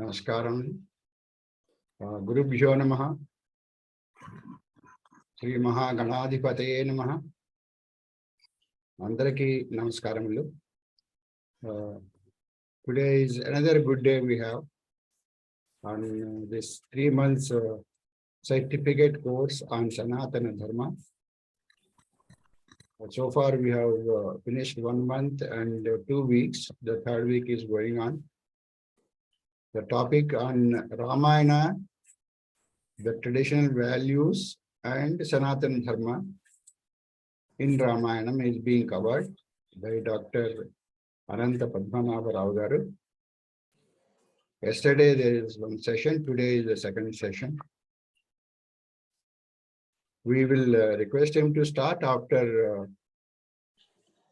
Namaskaram. Gurubhyo Namaha. Sri Mahaganadhipataye Namaha. Andaraki Namaskaramulu. Today is another good day we have on this 3 months certificate course on Sanatana Dharma. So far we have finished 1 month and 2 weeks. The third week is going on. The topic on Ramayana, the traditional values and Sanatana Dharma in Ramayanam is being covered by Dr. Padmanabha garu. Yesterday there is one session, today is the second session. We will request him to start after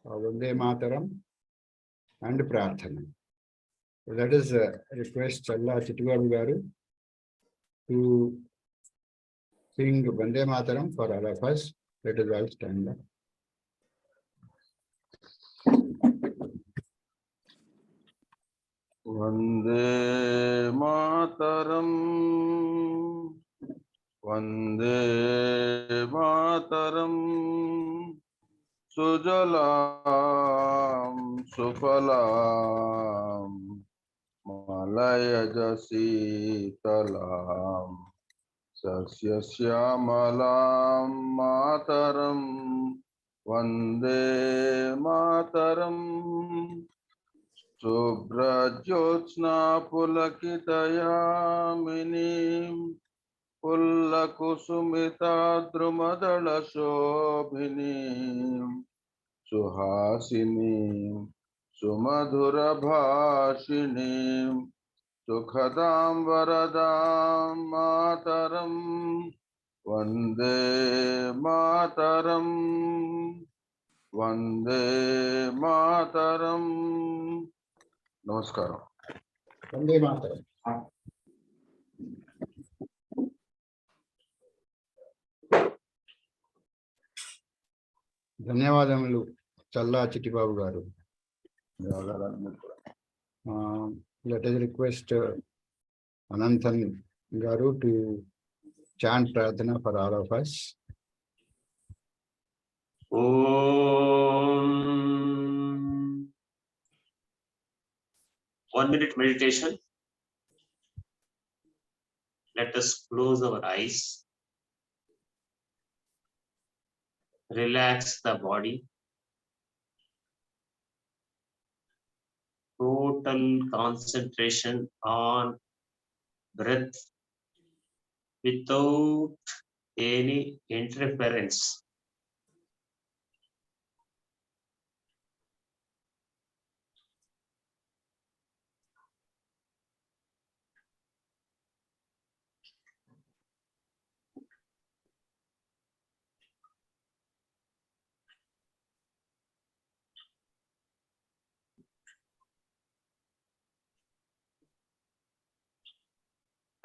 Vande Mataram and Prarthana. So that is request Challa Chittibabu garu to sing Vande Mataram for all of us. Let us all stand up. Vande Mataram, Vande Mataram, Sujalam, Sufalam, Malayajasitalam, Sasyashyamalam Mataram, Vande Mataram. Subrajyotsna pulakitayaminim pullakusumita drumadala shobhinim suhasinim sumadhura bhashinim sukhadam varadam mataram vande mataram vande mataram. Namaskaram. Vande Mataram. ధన్యవాదములు చల్లా చిట్టిబాబు గారు. Let us request Ananthan garu to chant Prarthana for all of us. Om. 1 minute meditation. Let us close our eyes. Relax the body. Total concentration on breath without any interference.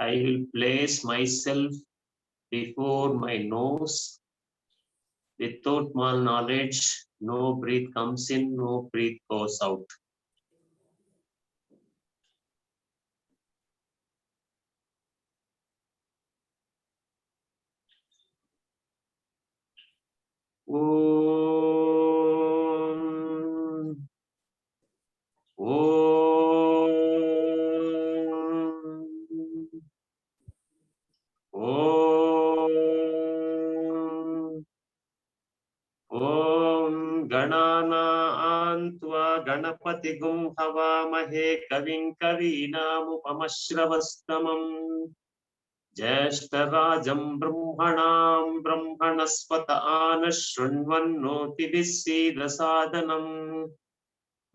I will place myself before my nose. Without my knowledge, no breath comes in, no breath goes out. Om. Om. Om. Om Ganana Antva Ganapati Gum Havamahe Kavin Kavinam Upamashravastamam Jeshtarajam Brahmanam Brahmanaspata Anashunvannoti Visida Sadhanam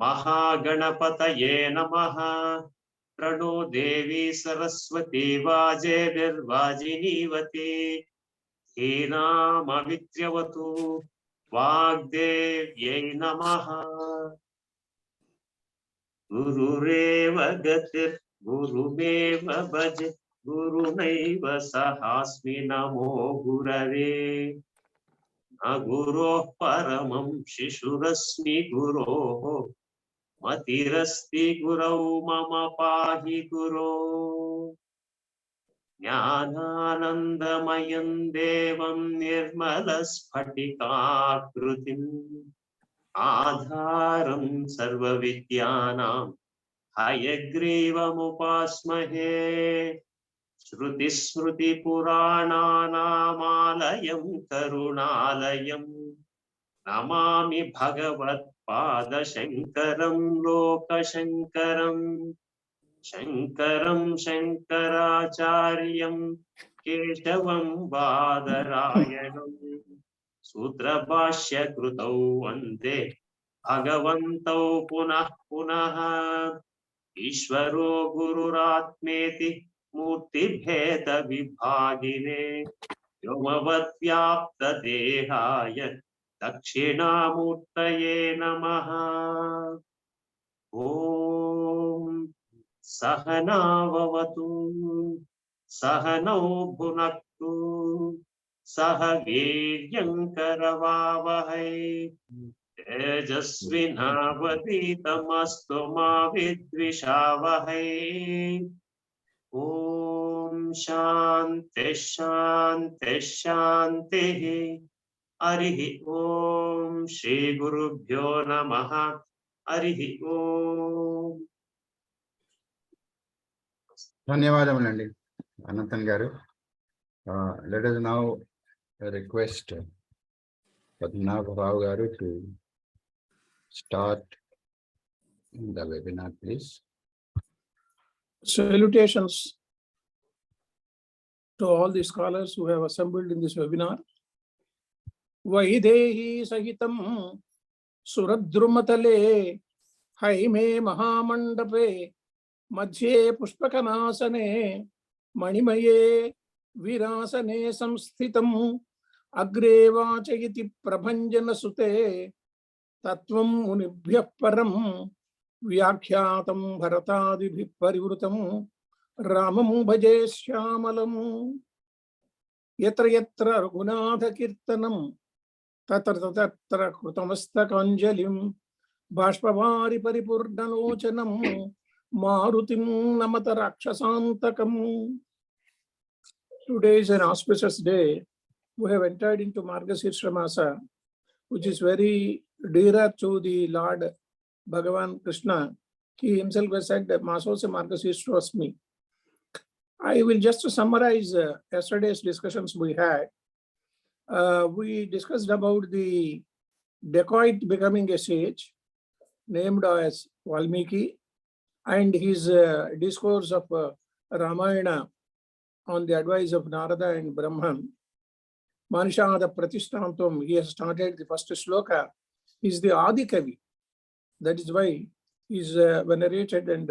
Mahaganapataye Namaha Prano Devi Saraswati Vajedir Vajinivati Hinam Avityavatu Vagdevyai Namaha. Gurureva Gatir Gurumeva Bhajit Gurumeva Sahasmi Namo Gurave Aguro Paramam Shishurasmi Guro मतिरस्ति गुरौ मम पाहि गुरो ज्ञानानन्दमयं देवं निर्मलस्फटिकाकृतिम् आधारं सर्वविद्यानां हयग्रीवमुपास्महे श्रुतिस्मृतिपुराणानामालयं करुणालयं नमामि भगवत्पादशङ्करं लोकशङ्करं शङ्करं शङ्कराचार्यं केशवं बादरायणम् सूत्रभाष्यकृतौ वन्दे भगवन्तौ पुनः पुनः ईश्वरो गुरुरात्मेति मूर्तिभेदविभागिने व्योमवद्व्याप्तदेहाय दक्षिणामूर्तये नमः। ॐ सहना भवतु सहनौ भुनक्तु सह वीर्यङ्करवावहै तेजस्विनावधीतमस्तु मा विद्विषावहै। ॐ शान्ति शान्ति शान्तिः। हरिः ॐ श्रीगुरुभ्यो नमः। हरिः ॐ। ధన్యవాదములండి అనంతన్ గారు. Let us now request Padmanabha Rao garu to start the webinar, please. Salutations to all the scholars who have assembled in this webinar. Vaidehi sahitam suradrumatale haime mahamandape madhye pushpakanasane manimaye virasane samsthitam agre vachayati prabhanjana sute tatvam munibhyah param వ్యాఖ్యాతం భరతాదిభిః పరివృతం రామం భజే శ్యామలం యత్ర యత్ర రఘునాథ కీర్తనం తత్ర తత్ర కృతమస్తకాంజలిం బాష్పవారి పరిపూర్ణలోచనం మారుతిం నమత రాక్షసాంతకం. Today is an auspicious day. We have entered into Margashirsha Masa, which is very dear to the Lord Bhagavan Krishna. He himself has said that Masose Margashirshrasmi. I will just summarize yesterday's discussions we had. We discussed about the dacoit becoming a sage named as Valmiki and his discourse of Ramayana on the advice of Narada and Brahman. Manishada Pratishtantam, he has started the first shloka, is the Adi Kavi. That is why he is venerated and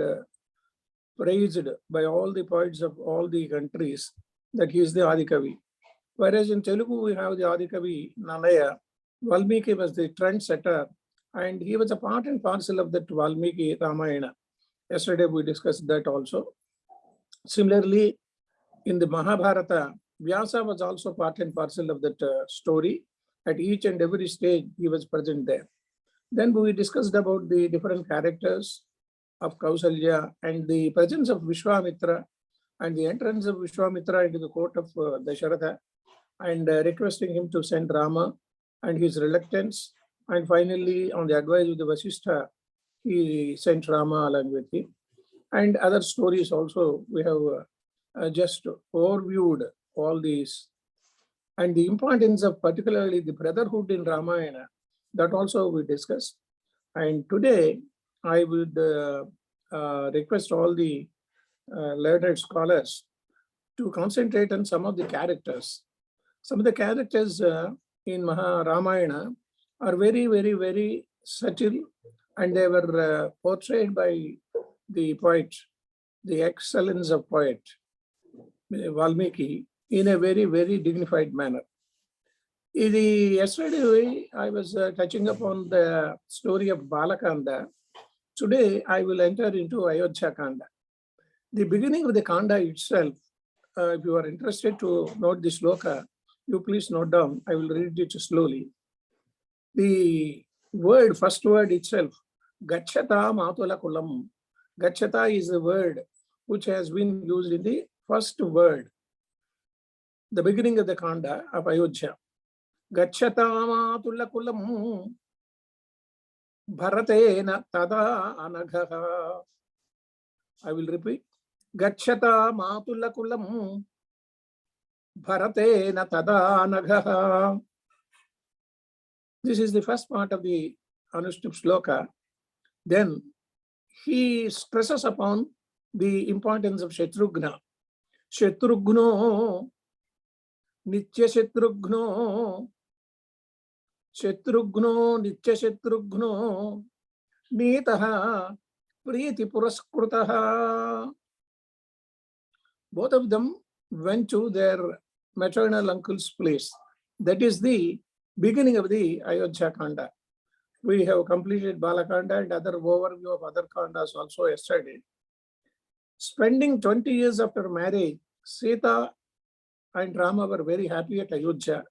praised by all the poets of all the countries that he is the Adikavi. Whereas in Telugu we have the Adikavi Nanaya. Valmiki was the trendsetter and he was a part and parcel of that Valmiki Ramayana. Yesterday we discussed that also. Similarly, in the Mahabharata, Vyasa was also part and parcel of that story. At each and every stage he was present there. Then we discussed about the different characters of Kausalya and the presence of Vishwamitra and the entrance of Vishwamitra into the court of Dasharatha and requesting him to send Rama and his reluctance. And finally, on the advice of the Vasishtha, he sent Rama along with him. And other stories also, we have just overviewed all these. And the importance of particularly the brotherhood in Ramayana, that also we discussed. And today I would request all the learned scholars to concentrate on some of the characters. Some of the characters in Ramayana are very, very, very subtle, and they were portrayed by the poet, the excellence of poet Valmiki, in a very, very dignified manner. Yesterday, I was touching upon the story of Balakanda. Today, I will enter into Ayodhya Kanda. The beginning of the Kanda itself, if you are interested to note this sloka, you please note down. I will read it slowly. The word, first word itself, Gachata Matula Kulam. Gachata is a word which has been used in the first word, the beginning of the Kanda of Ayodhya. Gachata Matula Kulam Bharatena Tada Anagha. I will repeat. Gachata Matula Kulam Bharatena Tada Anagha. This is the first part of the Anushtup Sloka. Then he stresses upon the importance of Shatrugna. Shatrugno, Nitya Shatrugno, Shatrugno, Nitya Shatrugno, Nitaha, Priti Puraskrutaha. Both of them went to their maternal uncle's place. That is the beginning of the Ayodhya Kanda. We have completed Balakanda and other overview of other Kandas also yesterday. Spending 20 years after marriage, Sita and Rama were very happy at Ayodhya.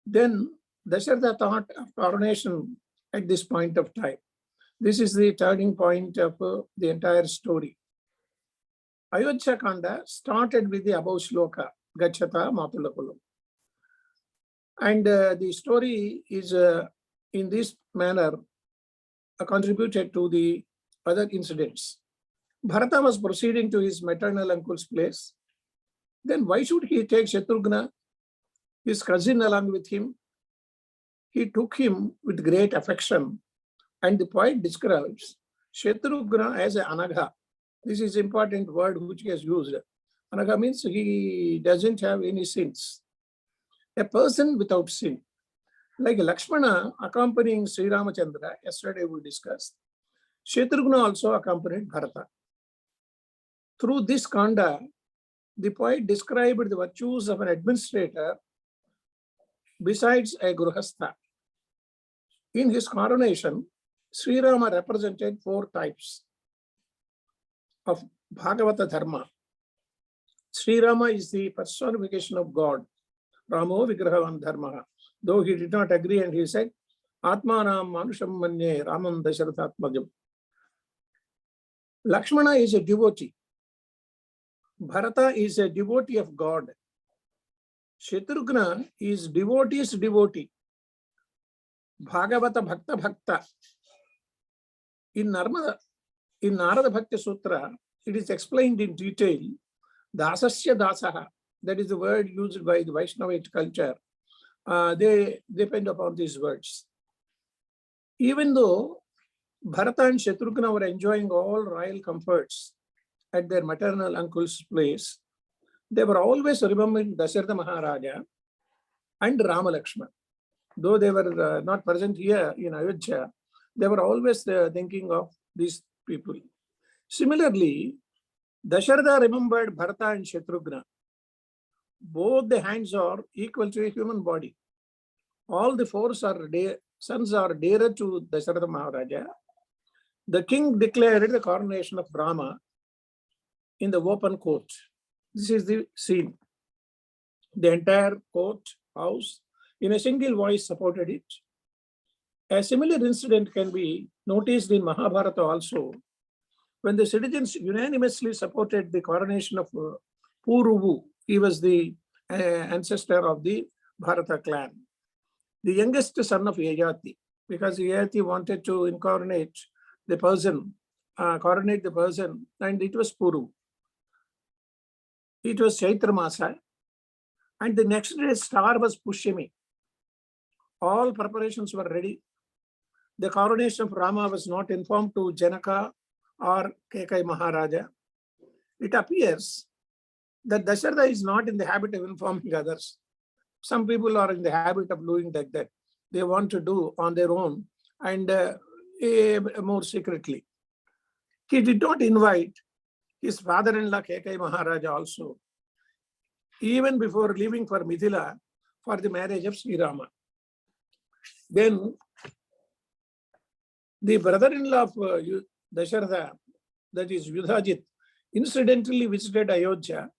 Then Dasharatha thought of coronation at this point of time. This is the turning point of the entire story. Ayodhya Kanda started with the above shloka, Gachata Matulakulam. And the story is in this manner contributed to the other incidents. Bharata was proceeding to his maternal uncle's place. Then why should he take Shatrugna, his cousin, along with him? He took him with great affection. And the poet describes Shatrugna as an anagha. This is an important word which he has used. Anagha means he doesn't have any sins. A person without sin. Like Lakshmana accompanying Sri Ramachandra, yesterday we discussed, Shatrugna also accompanied Bharata. Through this Kanda, the poet described the virtues of an administrator besides a Gruhastha. In his coronation, Sri Rama represented 4 types of Bhagavata Dharma. Sri Rama is the personification of God. Ramo Vigrahavan Dharma. Though he did not agree and he said, Atmanam Manusham Manye Ramam Dasharathatmajam. Lakshmana is a devotee. Bharata is a devotee of God. Shatrugna is devotee's devotee. Bhagavata Bhakta Bhakta. In Narada Bhakti Sutra, it is explained in detail. Dasasya Dasaha. That is the word used by the Vaishnavite culture. They depend upon these words. Even though Bharata and Shatrugna were enjoying all royal comforts at their maternal uncle's place, they were always remembering Dasharatha Maharaja and Rama Lakshmana. Though they were not present here in Ayodhya, they were always thinking of these people. Similarly, Dasharatha remembered Bharata and Shatrugna. Both the hands are equal to a human body. All the 4 sons are dearer to Dasharatha Maharaja. The king declared the coronation of Rama in the open court. This is the scene. The entire court house in a single voice supported it. A similar incident can be noticed in Mahabharata also, when the citizens unanimously supported the coronation of Puruvu. He was the ancestor of the Bharata clan, the youngest son of Yayati, because Yayati wanted to coronate the person, and it was Puru. It was Chaitra Masa, and the next day star was Pushyami. All preparations were ready. The coronation of Rama was not informed to Janaka or Kekai Maharaja. It appears that Dasharatha is not in the habit of informing others. Some people are in the habit of doing like that. They want to do on their own and more secretly. He did not invite his father-in-law Kekai Maharaja also, even before leaving for Mithila for the marriage of Sri Rama. Then the brother-in-law of Dasharatha, that is Yudhajit, incidentally visited Ayodhya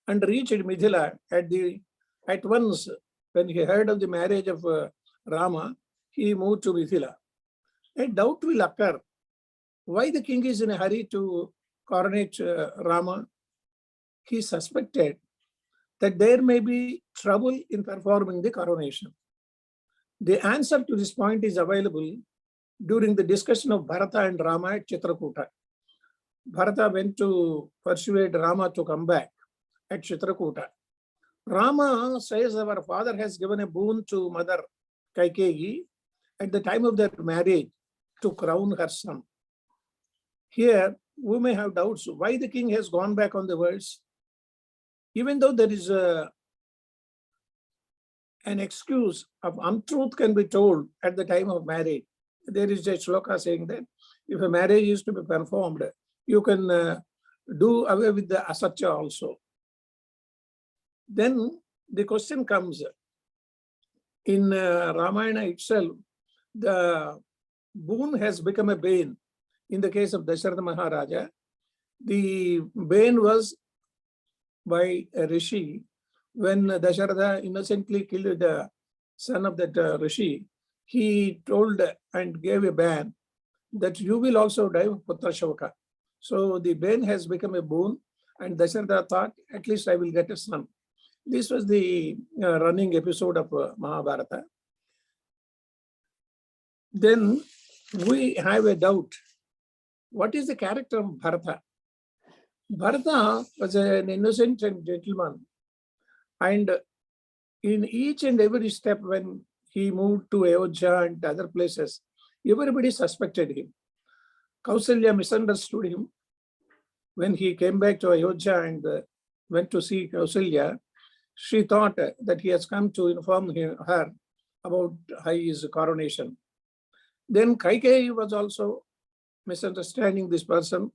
and reached Mithila at once. When he heard of the marriage of Rama, he moved to Mithila. a doubt will occur. Why the king is in a hurry to coronate Rama? He suspected that there may be trouble in performing the coronation. The answer to this point is available during the discussion of Bharata and Rama at Chitrakuta. Bharata went to persuade Rama to come back at Chitrakuta. Rama says, our father has given a boon to mother Kaikeyi at the time of their marriage to crown her son. Here, we may have doubts why the king has gone back on the words. Even though there is an excuse of untruth can be told at the time of marriage. There is a shloka saying that if a marriage is to be performed, you can do away with the asatya also. Then the question comes, in Ramayana itself, the boon has become a bane. In the case of Dasharatha Maharaja, the bane was by a rishi. When Dasharatha innocently killed the son of that rishi, he told and gave a ban that you will also die of Putra Shauka. So the bane has become a boon, and Dasharatha thought, at least I will get a son. This was the running episode of Mahabharata. Then we have a doubt. What is the character of Bharata? Bharata was an innocent gentleman, and in each and every step when he moved to Ayodhya and other places, everybody suspected him. Kausalya misunderstood him. When he came back to Ayodhya and went to see Kausalya, she thought that he has come to inform her about his coronation. Then Kaikeyi was also misunderstanding this person.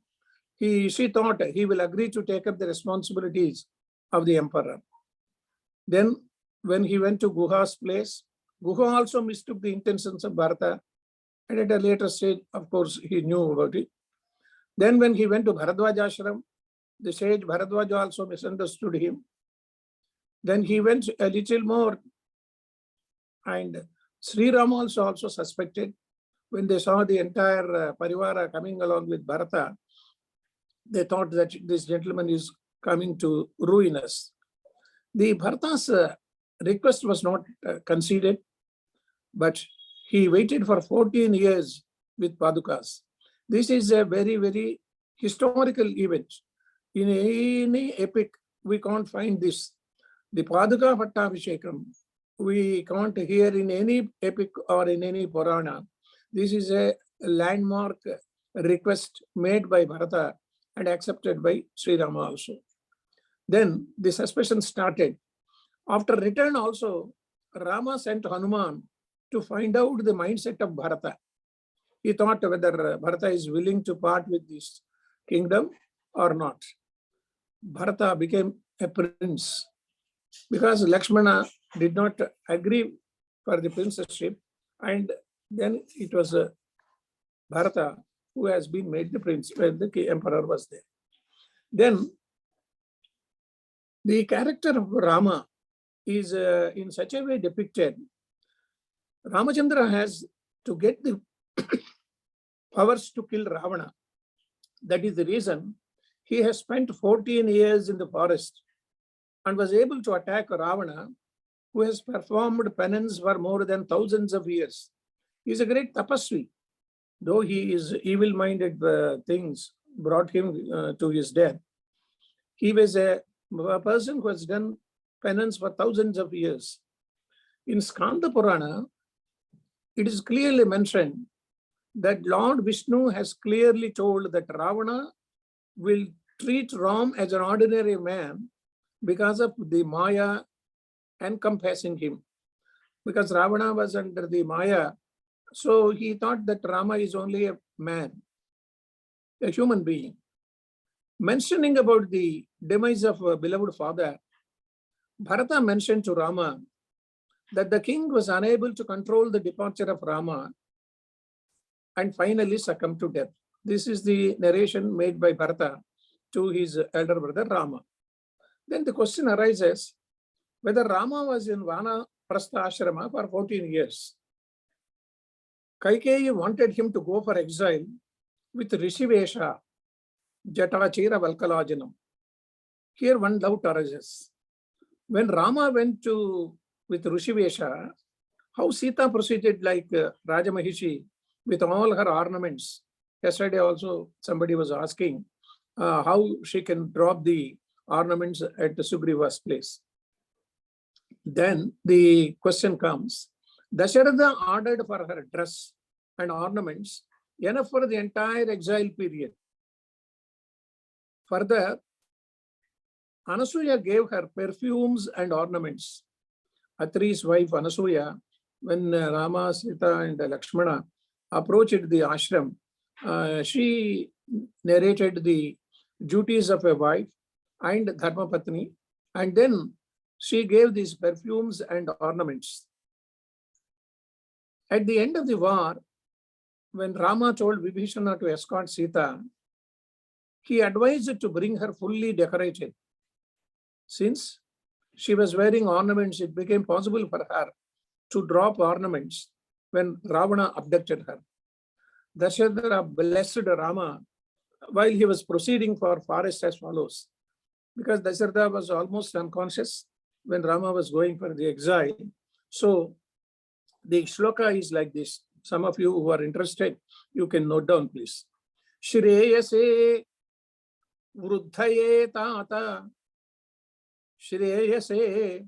She thought he will agree to take up the responsibilities of the emperor. Then when he went to Guha's place, Guha also mistook the intentions of Bharata, and at a later stage, of course, he knew about it. Then when he went to Bharadwaj ashram, the sage Bharadwaj also misunderstood him. Then he went a little more, and Sri Rama also suspected. When they saw the entire parivara coming along with Bharata, they thought that this gentleman is coming to ruin us. The Bharata's request was not conceded, but he waited for 14 years with Padukas. This is a very, very historical event. In any epic, we can't find this. The Paduka Pattabhishekam, we can't hear in any epic or in any Purana. This is a landmark request made by Bharata and accepted by Sri Rama also. Then the suspicion started. After return also, Rama sent Hanuman to find out the mindset of Bharata. He thought whether Bharata is willing to part with this kingdom or not. Bharata became a prince because Lakshmana did not agree for the princeship, and then it was Bharata who has been made the prince when the emperor was there. Then the character of Rama is in such a way depicted. Ramachandra has to get the powers to kill Ravana. That is the reason he has spent 14 years in the forest and was able to attack Ravana, who has performed penance for more than thousands of years. He is a great tapasvi. Though he is evil-minded things brought him to his death, he was a person who has done penance for thousands of years. In Skanda Purana, it is clearly mentioned that Lord Vishnu has clearly told that Ravana will treat Ram as an ordinary man because of the Maya encompassing him. Because Ravana was under the Maya, so he thought that Rama is only a man, a human being. Mentioning about the demise of a beloved father, Bharata mentioned to Rama that the king was unable to control the departure of Rama and finally succumbed to death. This is the narration made by Bharata to his elder brother Rama. Then the question arises whether Rama was in Vanaprastha ashrama for 14 years. Kaikeyi wanted him to go for exile with Rishivesha, Jatachira Valkalajanam. Here one doubt arises. When Rama went with Rishivesha, how Sita proceeded like Rajamahishi with all her ornaments? Yesterday also somebody was asking how she can drop the ornaments at the Sugriva's place. Then the question comes, Dasharatha ordered for her dress and ornaments enough for the entire exile period. Further, Anasuya gave her perfumes and ornaments. Atri's wife Anasuya, when Rama, Sita and Lakshmana approached the ashram, she narrated the duties of a wife and Dharma Patni, and then she gave these perfumes and ornaments. At the end of the war, when Rama told Vibhishana to escort Sita, he advised to bring her fully decorated. Since she was wearing ornaments, it became possible for her to drop ornaments when Ravana abducted her. Dasharatha blessed Rama while he was proceeding for forest as follows. Because Dasharatha was almost unconscious when Rama was going for the exile. So the shloka is like this. Some of you who are interested, you can note down, please. Shreyase vruddhaye tata. Shreyase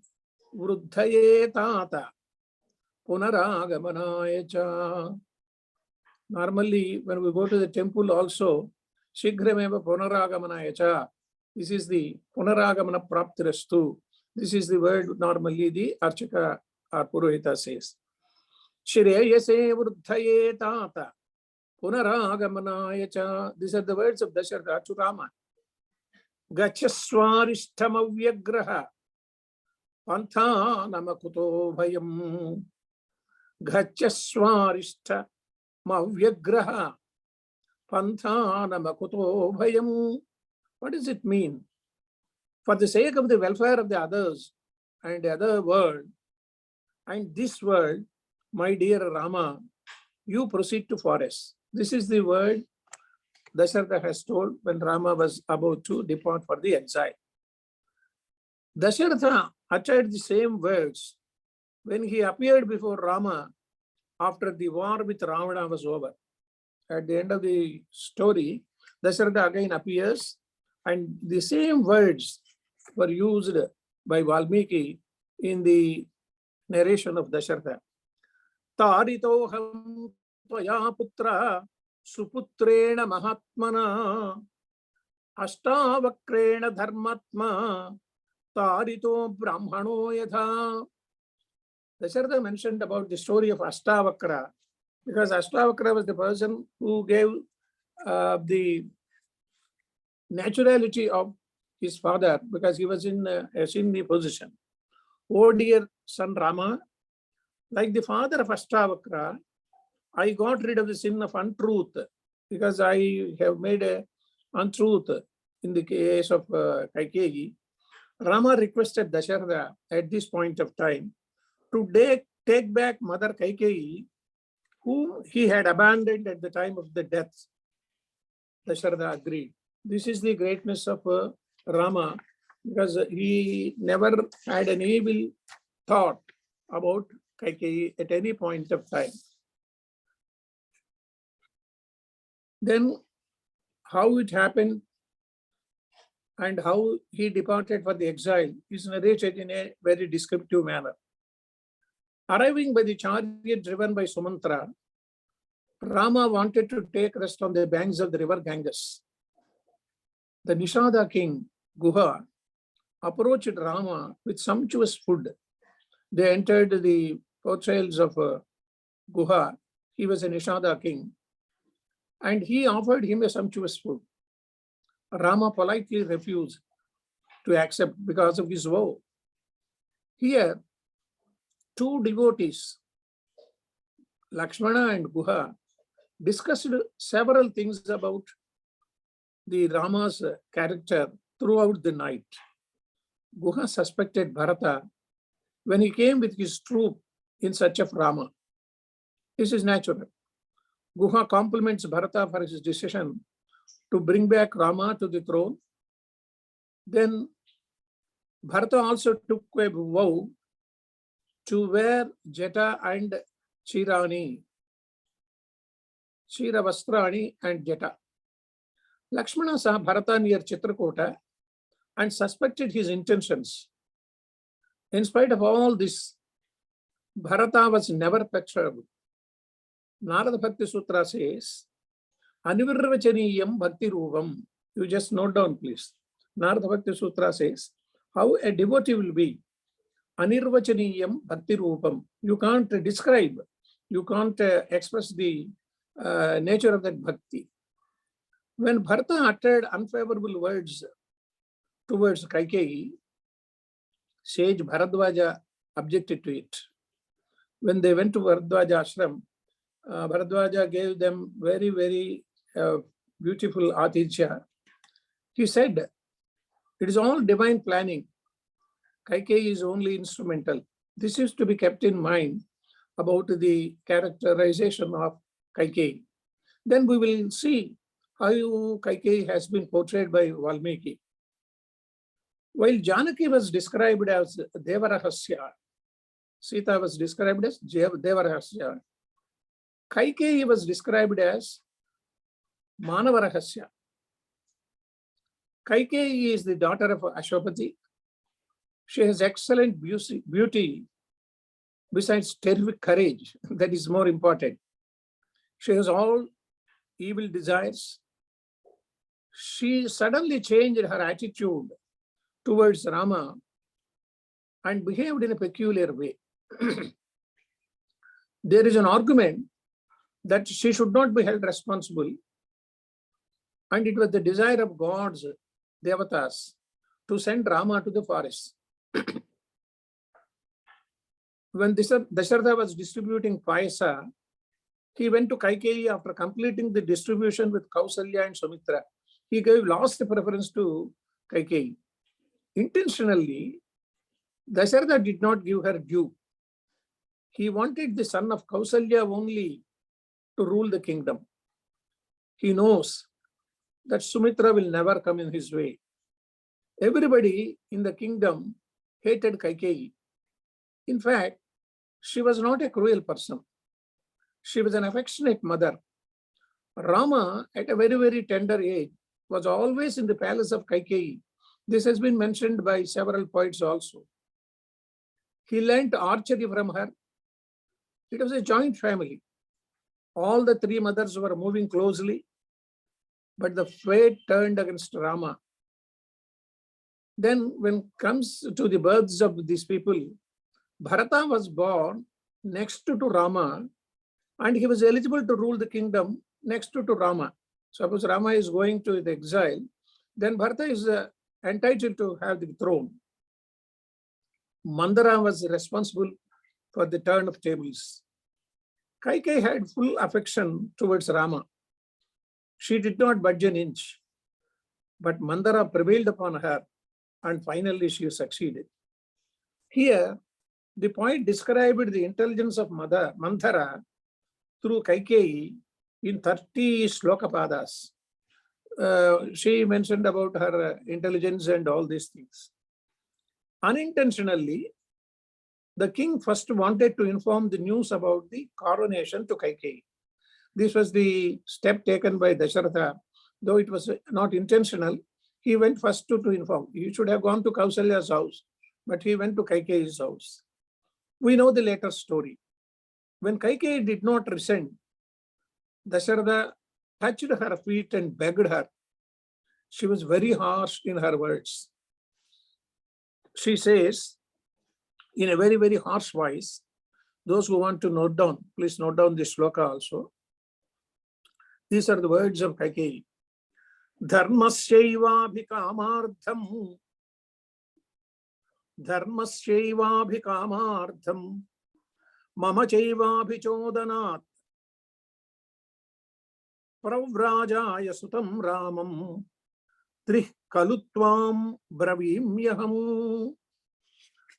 vruddhaye tata. Punaragamanaye cha. Normally, when we go to the temple also, Shigrameva Punaragamanaye cha. This is the Punaragamana Praptirastu. This is the word normally the Archaka or Purohita says. Shreyase vruddhaye tata. Punaragamanaye cha. These are the words of Dasharatha to Rama. Gachaswarishtham avyagraha. Pantha namakuto bhayam. Gachaswarishtham avyagraha. Pantha namakuto bhayam. What does it mean? For the sake of the welfare of the others and the other world and this world, my dear Rama, you proceed to forest. This is the word Dasharatha has told when Rama was about to depart for the exile. Dasharatha uttered the same words when he appeared before Rama after the war with Ravana was over. At the end of the story, Dasharatha again appears and the same words were used by Valmiki in the narration of Dasharatha. Taritoham tvaya putra suputrena mahatmana ashtavakrena dharmatma tarito brahmano yatha. Dasharatha mentioned about the story of Ashtavakra because Ashtavakra was the person who gave the naturality of his father because he was in a Sindhi position. Oh dear son Rama, like the father of Ashtavakra, I got rid of the sin of untruth because I have made a untruth in the case of Kaikeyi. Rama requested Dasharatha at this point of time to take back Mother Kaikeyi, whom he had abandoned at the time of the death. Dasharatha agreed. This is the greatness of Rama because he never had an evil thought about Kaikeyi at any point of time. Then how it happened and how he departed for the exile is narrated in a very descriptive manner. Arriving by the chariot driven by Sumantra, Rama wanted to take rest on the banks of the river Ganges. The Nishada king, Guha, approached Rama with sumptuous food. They entered the portrayals of Guha. He was a Nishada king. And he offered him a sumptuous food. Rama politely refused to accept because of his vow. Here, two devotees, Lakshmana and Guha, discussed several things about the Rama's character throughout the night. Guha suspected Bharata when he came with his troop in search of Rama. This is natural. Guha compliments Bharata for his decision to bring back Rama to the throne. Then Bharata also took a vow to wear Jeta and Chirani, Chiravastrani and Jeta. Lakshmana saw Bharata near Chitrakuta and suspected his intentions. In spite of all this, Bharata was never perturbed. Narada Bhakti Sutra says, Anirvachaniyam Bhakti Rupam. You just note down, please. Narada Bhakti Sutra says, how a devotee will be. Anirvachaniyam Bhakti Rupam. You can't describe, you can't express the nature of that bhakti. When Bharata uttered unfavorable words towards Kaikeyi, sage Bharadwaja objected to it. When they went to Bharadwaja ashram, Bharadwaja gave them very, very beautiful atithya. He said, it is all divine planning. Kaikeyi is only instrumental. This is to be kept in mind about the characterization of Kaikeyi. Then we will see how Kaikeyi has been portrayed by Valmiki. While Janaki was described as Devarahasya, Sita was described as Devarahasya, Kaikeyi was described as Manavarahasya. Kaikeyi is the daughter of Ashwapati. She has excellent beauty besides terrific courage. That is more important. She has all evil desires. She suddenly changed her attitude towards Rama and behaved in a peculiar way. There is an argument that she should not be held responsible, and it was the desire of gods, Devatas, to send Rama to the forest. When Dasharatha was distributing Payasa, he went to Kaikeyi after completing the distribution with Kausalya and Sumitra. He gave last preference to Kaikeyi. Intentionally, Dasharatha did not give her due. He wanted the son of Kausalya only to rule the kingdom. He knows that Sumitra will never come in his way. Everybody in the kingdom hated Kaikeyi. In fact, she was not a cruel person. She was an affectionate mother. Rama, at a very, very tender age, was always in the palace of Kaikeyi. This has been mentioned by several poets also. He learnt archery from her. It was a joint family. All the three mothers were moving closely, but the fate turned against Rama. Then when it comes to the births of these people, Bharata was born next to Rama, and he was eligible to rule the kingdom next to Rama. Suppose Rama is going to the exile, then Bharata is entitled to have the throne. Mandara was responsible for the turn of tables. Kaikeyi had full affection towards Rama. She did not budge an inch, but Mandara prevailed upon her, and finally she succeeded. Here, the poet described the intelligence of Mandara through Kaikeyi in 30 shlokapadas. She mentioned about her intelligence and all these things. Unintentionally, the king first wanted to inform the news about the coronation to Kaikeyi. This was the step taken by Dasharatha. Though it was not intentional, he went first to inform. He should have gone to Kausalya's house, but he went to Kaikeyi's house. We know the later story. When Kaikeyi did not resent, Dasharatha touched her feet and begged her. She was very harsh in her words. She says, in a very, very harsh voice, those who want to note down, please note down this shloka also. These are the words of Kaikeyi. Dharmasyaivaabhikamartham Dharmasyaivaabhikamartham Mama chaivaabhichodanat Pravrajaya sutam ramam Trih kalutvam bravimyaham.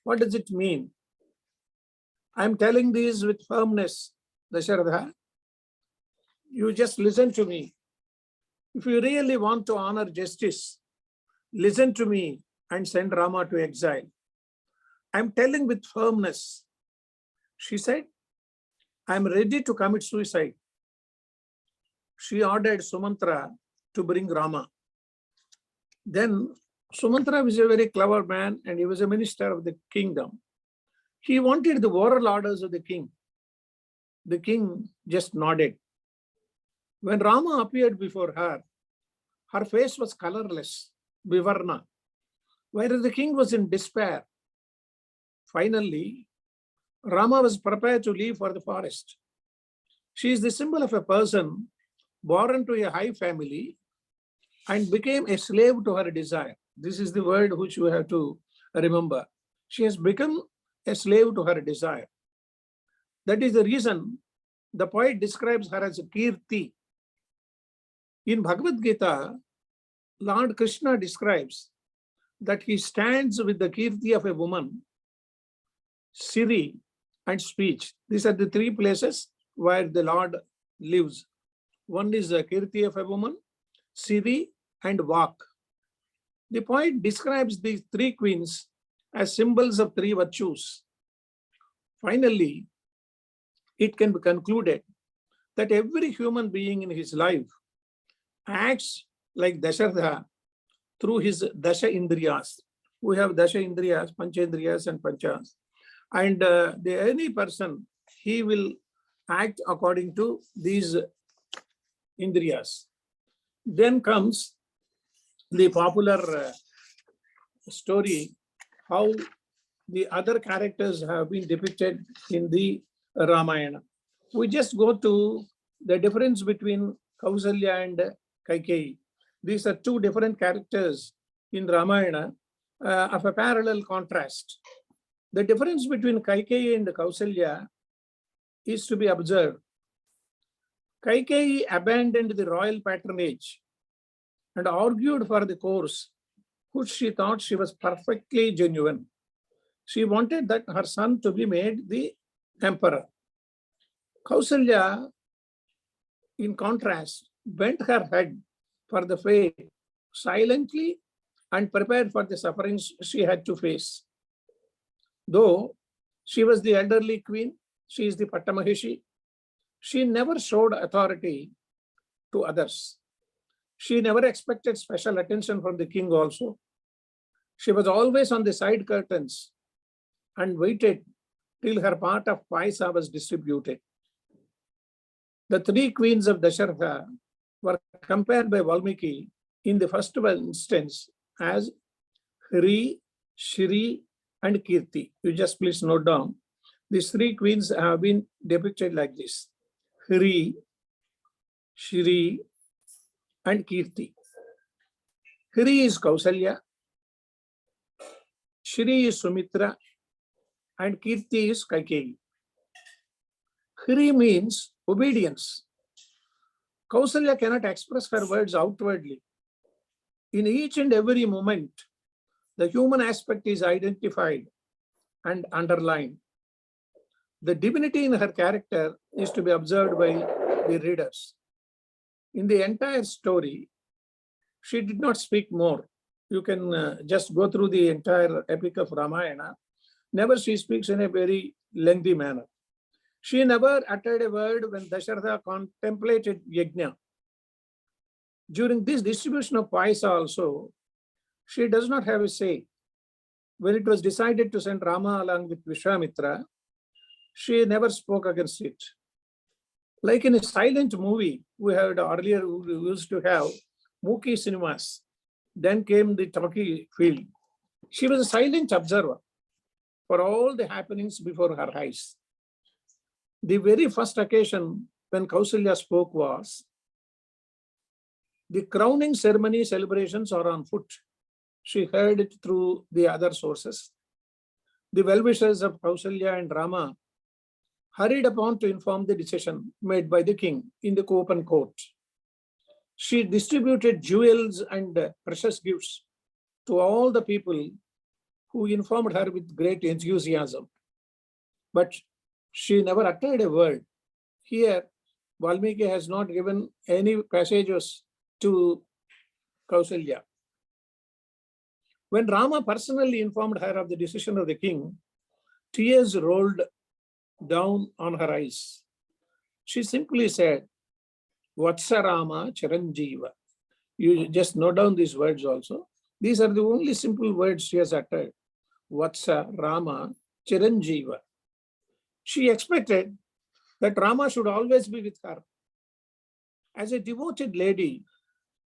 What does it mean? I am telling this with firmness, Dasharatha. you just listen to me. If you really want to honor justice, listen to me and send Rama to exile. I'm telling with firmness. She said, I'm ready to commit suicide. She ordered Sumantra to bring Rama. Then Sumantra was a very clever man and he was a minister of the kingdom. He wanted the oral orders of the king. The king just nodded. When Rama appeared before her, her face was colorless, vivarna, whereas the king was in despair. Finally, Rama was prepared to leave for the forest. She is the symbol of a person born to a high family and became a slave to her desire. This is the word which you have to remember. She has become a slave to her desire. That is the reason the poet describes her as a Kirti. In Bhagavad Gita, Lord Krishna describes that he stands with the Kirti of a woman, Siri, and speech. These are the three places where the Lord lives. One is the Kirti of a woman, Siri, and Vak. The poet describes these three queens as symbols of three virtues. Finally, it can be concluded that every human being in his life acts like Dasharatha through his Dasha Indriyas. We have Dasha Indriyas, Panchendriyas, and Panchas. And any person, he will act according to these Indriyas. Then comes the popular story, how the other characters have been depicted in the Ramayana. We just go to the difference between Kausalya and Kaikeyi. These are two different characters in Ramayana of a parallel contrast. The difference between Kaikeyi and Kausalya is to be observed. Kaikeyi abandoned the royal patronage and argued for the course which she thought she was perfectly genuine. She wanted that her son to be made the emperor. Kausalya, in contrast, bent her head for the faith silently and prepared for the sufferings she had to face. Though she was the elderly queen, she is the Pattamahishi, she never showed authority to others. She never expected special attention from the king also. She was always on the side curtains and waited till her part of paisa was distributed. The three queens of Dasharatha were compared by Valmiki in the first instance as Hri, Shri, and Kirti. You just please note down. These three queens have been depicted like this: Hri, Shri, and Kirti. Hri is Kausalya, Shri is Sumitra, and Kirti is Kaikeyi. Hri means obedience. Kausalya cannot express her words outwardly. In each and every moment, the human aspect is identified and underlined. The divinity in her character is to be observed by the readers. In the entire story, she did not speak more. You can just go through the entire epic of Ramayana. Never she speaks in a very lengthy manner. She never uttered a word when Dasharatha contemplated Yajna. During this distribution of paisa also, she does not have a say. When it was decided to send Rama along with Vishwamitra, she never spoke against it. Like in a silent movie, we had earlier, we used to have Mookie cinemas. Then came the talkie field. She was a silent observer for all the happenings before her eyes. The very first occasion when Kausalya spoke was, the crowning ceremony celebrations are on foot. She heard it through the other sources. The well-wishers of Kausalya and Rama hurried upon to inform the decision made by the king in the open court. She distributed jewels and precious gifts to all the people who informed her with great enthusiasm. But she never uttered a word. Here, Valmiki has not given any passages to Kausalya. When Rama personally informed her of the decision of the king, tears rolled down on her eyes. She simply said, Vatsa Rama Chiranjeeva. You just note down these words also. These are the only simple words she has uttered. Vatsa Rama Chiranjeeva. She expected that Rama should always be with her. As a devoted lady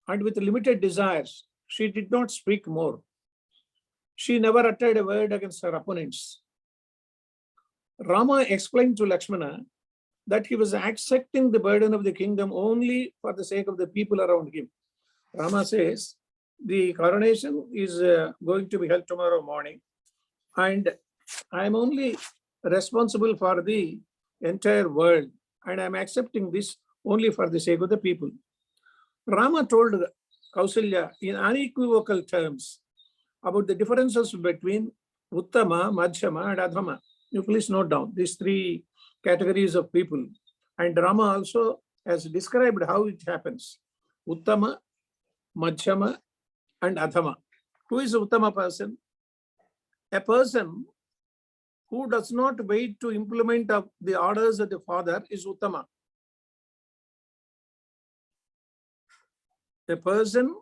and with limited desires, she did not speak more. She never uttered a word against her opponents. Rama explained to Lakshmana that he was accepting the burden of the kingdom only for the sake of the people around him. Rama says, the coronation is going to be held tomorrow morning, and I am only responsible for the entire world, and I am accepting this only for the sake of the people. Rama told Kausalya in unequivocal terms about the differences between Uttama, Madhyama, and Adhama. You please note down these three categories of people. And Rama also has described how it happens. Uttama, Madhyama, and Adhama. Who is Uttama person? A person who does not wait to implement the orders of the father is Uttama. A person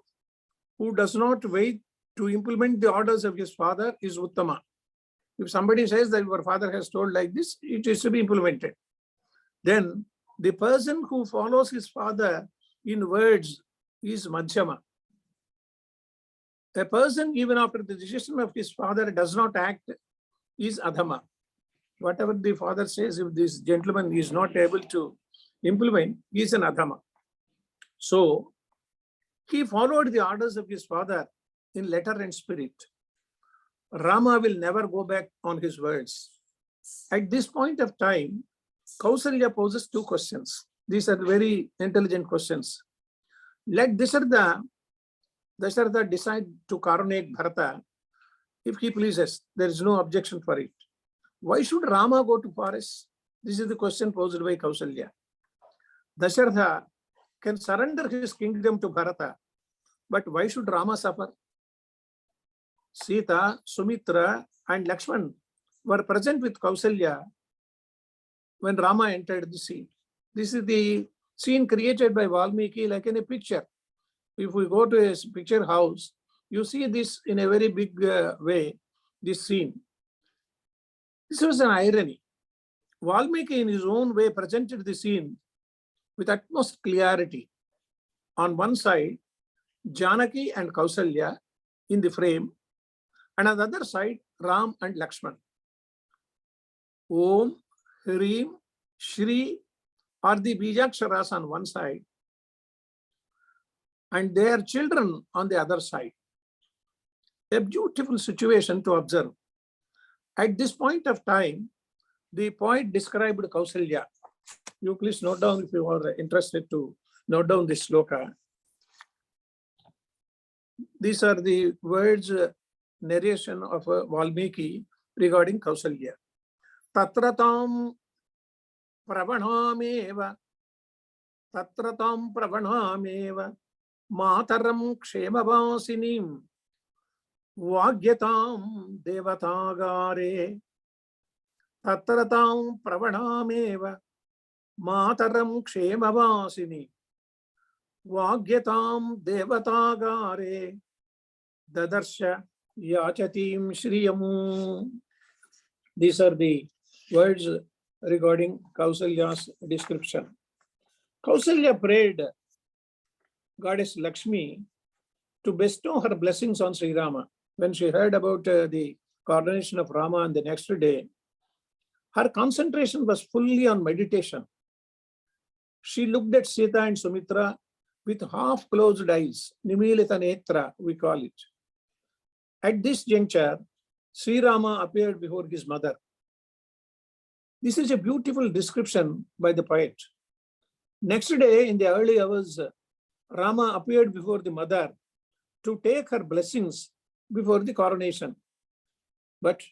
who does not wait to implement the orders of his father is Uttama. If somebody says that your father has told like this, it is to be implemented. Then the person who follows his father in words is Madhyama. A person, even after the decision of his father, does not act is Adhama. Whatever the father says, if this gentleman is not able to implement, he is an Adhama. So he followed the orders of his father in letter and spirit. Rama will never go back on his words. At this point of time, Kausalya poses two questions. These are very intelligent questions. Let Dasharatha decide to coronate Bharata if he pleases. There is no objection for it. Why should Rama go to forest? This is the question posed by Kausalya. Dasharatha can surrender his kingdom to Bharata, but why should Rama suffer? Sita, Sumitra, and Lakshman were present with Kausalya when Rama entered the scene. This is the scene created by Valmiki like in a picture. If we go to a picture house, you see this in a very big way, this scene. This was an irony. Valmiki in his own way presented the scene with utmost clarity. On one side, Janaki and Kausalya in the frame, and on the other side, Ram and Lakshman. Om, Hrim, Shri are the Bijaksharas on one side, and their children on the other side. A beautiful situation to observe. At this point of time, the poet described Kausalya. You please note down if you are interested to note down this sloka. These are the words, narration of Valmiki regarding Kausalya. Tatratam pravanameva mataram kshemavasinim Vagyatam devatagare tatratam pravanameva mataram kshemavasini Vagyatam devatagare dadarsha yachatim shriyam. These are the words regarding Kausalya's description. Kausalya prayed Goddess Lakshmi to bestow her blessings on Sri Rama. When she heard about the coronation of Rama on the next day, her concentration was fully on meditation. She looked at Sita and Sumitra with half-closed eyes, Nimilita Netra, we call it. At this juncture, Sri Rama appeared before his mother. This is a beautiful description by the poet. Next day, in the early hours, Rama appeared before the mother to take her blessings before the coronation. But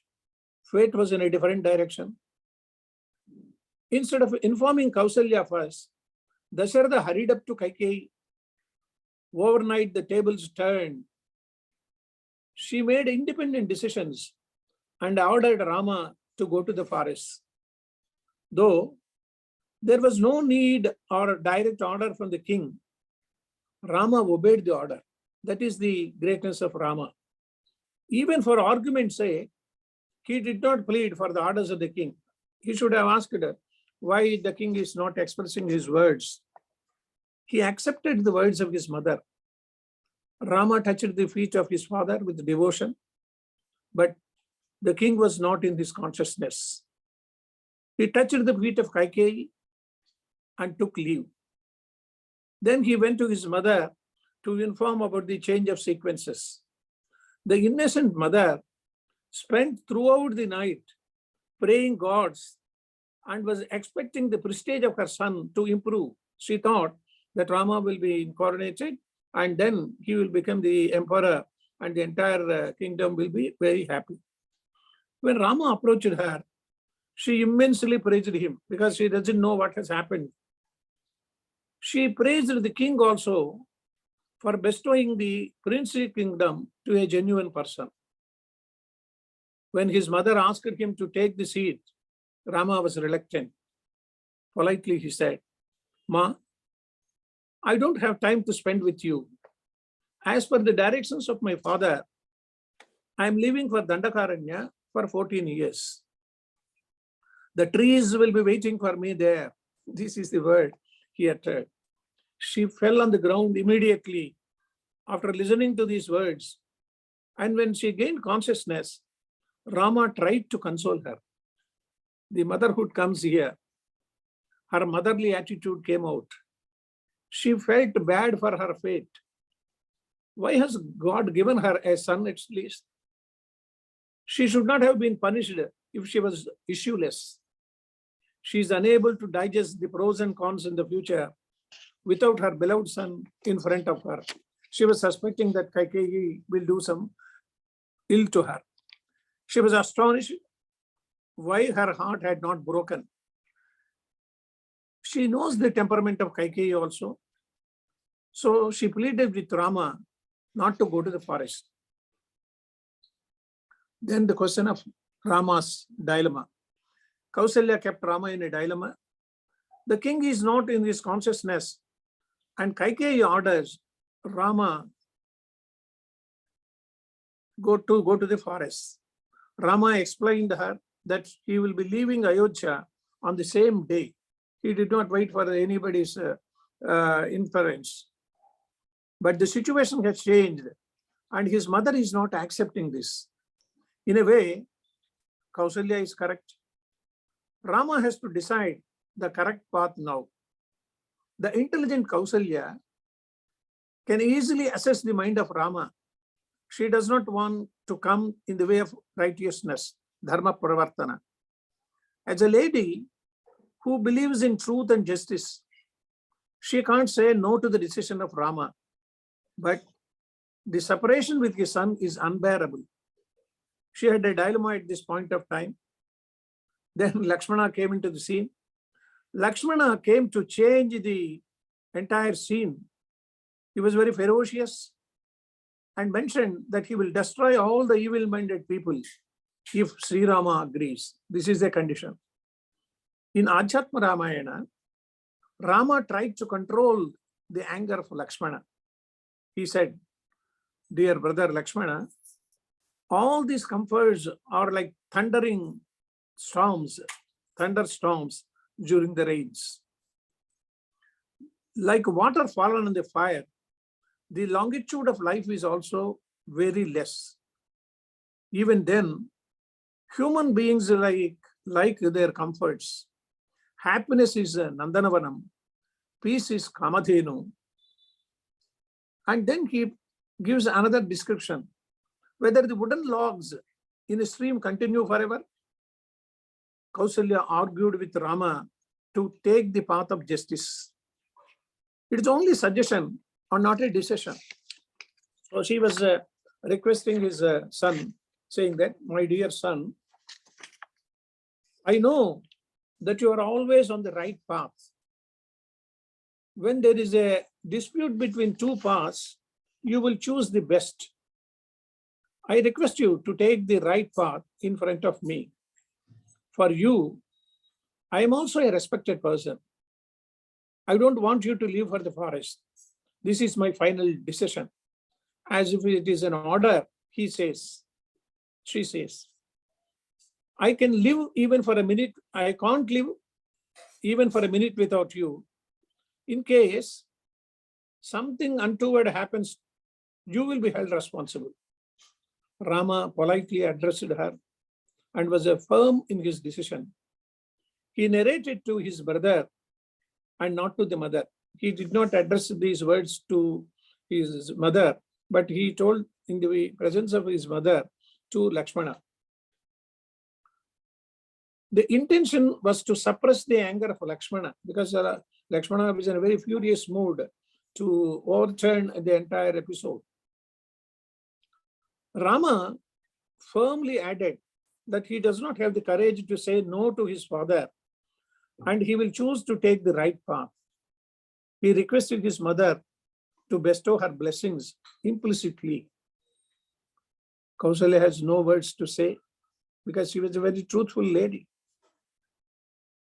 fate was in a different direction. Instead of informing Kausalya first, Dasharatha hurried up to Kaikeyi. Overnight, the tables turned. She made independent decisions and ordered Rama to go to the forest. Though there was no need or direct order from the king, Rama obeyed the order. That is the greatness of Rama. Even for argument's sake, he did not plead for the orders of the king. He should have asked her why the king is not expressing his words. He accepted the words of his mother. Rama touched the feet of his father with devotion, but the king was not in his consciousness. He touched the feet of Kaikeyi and took leave. Then he went to his mother to inform about the change of sequences. The innocent mother spent throughout the night praying gods and was expecting the prestige of her son to improve. She thought that Rama will be coronated and then he will become the emperor and the entire kingdom will be very happy. When Rama approached her, she immensely praised him because she doesn't know what has happened. She praised the king also for bestowing the princely kingdom to a genuine person. When his mother asked him to take the seat, Rama was reluctant. Politely he said, "Ma, I don't have time to spend with you. As per the directions of my father, I am leaving for Dandakaranya for 14 years. The trees will be waiting for me there." This is the word he uttered. She fell on the ground immediately after listening to these words. And when she gained consciousness, Rama tried to console her. The motherhood comes here. Her motherly attitude came out. She felt bad for her fate. Why has God given her a son at least? She should not have been punished if she was issueless. She is unable to digest the pros and cons in the future without her beloved son in front of her. She was suspecting that Kaikeyi will do some ill to her. She was astonished why her heart had not broken. She knows the temperament of Kaikeyi also. So she pleaded with Rama not to go to the forest. Then the question of Rama's dilemma. Kausalya kept Rama in a dilemma. The king is not in his consciousness, and Kaikeyi orders Rama go to the forest. Rama explained to her that he will be leaving Ayodhya on the same day. He did not wait for anybody's inference. But the situation has changed, and his mother is not accepting this. In a way, Kausalya is correct. Rama has to decide the correct path now. The intelligent Kausalya can easily assess the mind of Rama. She does not want to come in the way of righteousness, Dharma Pravartana. As a lady who believes in truth and justice, she can't say no to the decision of Rama. But the separation with his son is unbearable. She had a dilemma at this point of time. Then Lakshmana came into the scene. Lakshmana came to change the entire scene. He was very ferocious and mentioned that he will destroy all the evil-minded people if Sri Rama agrees. This is the condition. In Adhyatma Ramayana, Rama tried to control the anger of Lakshmana. He said, "Dear brother Lakshmana, all these comforts are like thunderstorms during the rains. Like water fallen on the fire, the longitude of life is also very less. Even then, human beings like their comforts. Happiness is Nandanavanam, peace is Kamadhenu." And then he gives another description. Whether the wooden logs in a stream continue forever? Kausalya argued with Rama to take the path of justice. It is only suggestion or not a decision. So she was requesting his son, saying that, "My dear son, I know that you are always on the right path. when there is a dispute between two paths, you will choose the best. I request you to take the right path in front of me. For you, I am also a respected person. I don't want you to leave for the forest. This is my final decision. As if it is an order, he says, she says. I can live even for a minute. I can't live even for a minute without you. In case something untoward happens, you will be held responsible. Rama politely addressed her and was firm in his decision. He narrated to his brother and not to the mother. He did not address these words to his mother, but he told in the presence of his mother to Lakshmana. The intention was to suppress the anger of Lakshmana, because Lakshmana was in a very furious mood to overturn the entire episode. Rama firmly added that he does not have the courage to say no to his father, and he will choose to take the right path. He requested his mother to bestow her blessings implicitly. Kausalya has no words to say because she was a very truthful lady.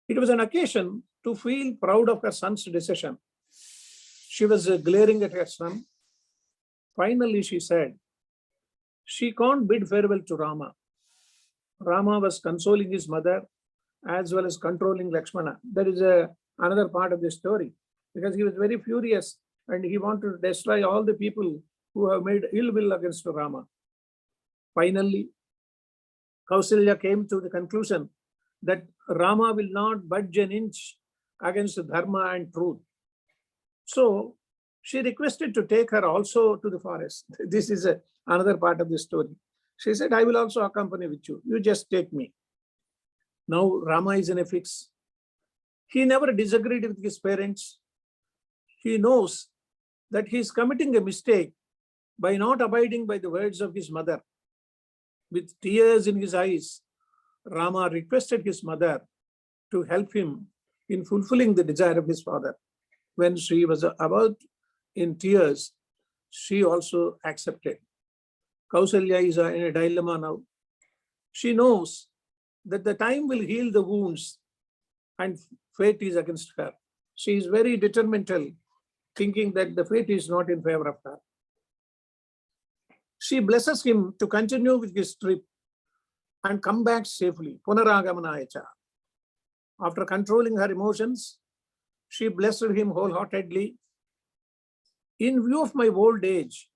It was an occasion to feel proud of her son's decision. She was glaring at her son. Finally, she said, she can't bid farewell to Rama. Rama was consoling his mother as well as controlling Lakshmana. That is another part of the story, because he was very furious and he wanted to destroy all the people who have made ill will against Rama. Finally, Kausalya came to the conclusion that Rama will not budge an inch against Dharma and truth. So she requested to take her also to the forest. This is another part of the story. She said, I will also accompany with you. You just take me. Now Rama is in a fix. He never disagreed with his parents. He knows that he is committing a mistake by not abiding by the words of his mother. With tears in his eyes, Rama requested his mother to help him in fulfilling the desire of his father. When she was about in tears, she also accepted. Kausalya is in a dilemma now. She knows that the time will heal the wounds and fate is against her. She is very determined, thinking that the fate is not in favor of her. She blesses him to continue with his trip and come back safely. Punaragamanaya. After controlling her emotions, she blessed him wholeheartedly. In view of my old age,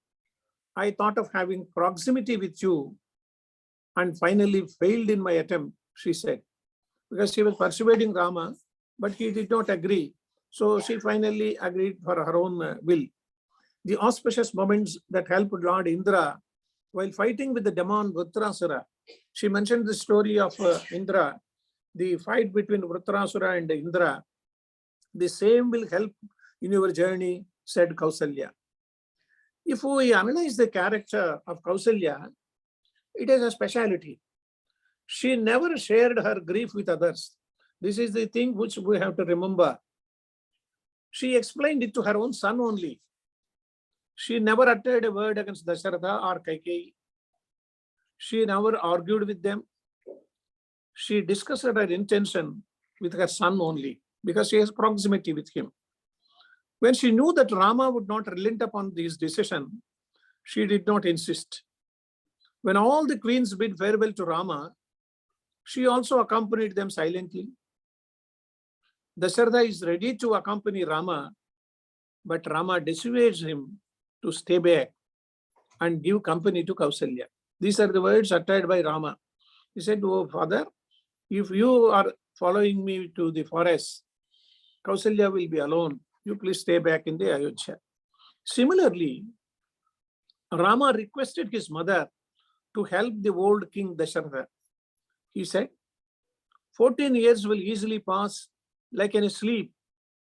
I thought of having proximity with you and finally failed in my attempt, she said, because she was persuading Rama, but he did not agree. So she finally agreed for her own will. The auspicious moments that helped Lord Indra while fighting with the demon Vruttarasura. She mentioned the story of Indra, the fight between Vruttarasura and Indra. The same will help in your journey, said Kausalya. If we analyze the character of Kausalya, it has a speciality. She never shared her grief with others. This is the thing which we have to remember. She explained it to her own son only. She never uttered a word against Dasharatha or Kaikeyi. She never argued with them. She discussed her intention with her son only because she has proximity with him. When she knew that Rama would not relent upon this decision, she did not insist. When all the queens bid farewell to Rama, she also accompanied them silently. Dasharatha is ready to accompany Rama, but Rama dissuades him to stay back and give company to Kausalya. These are the words uttered by Rama. He said, oh father, if you are following me to the forest, Kausalya will be alone. You please stay back in the Ayodhya. Similarly, Rama requested his mother to help the old king Dasharatha. He said, 14 years will easily pass like in a sleep.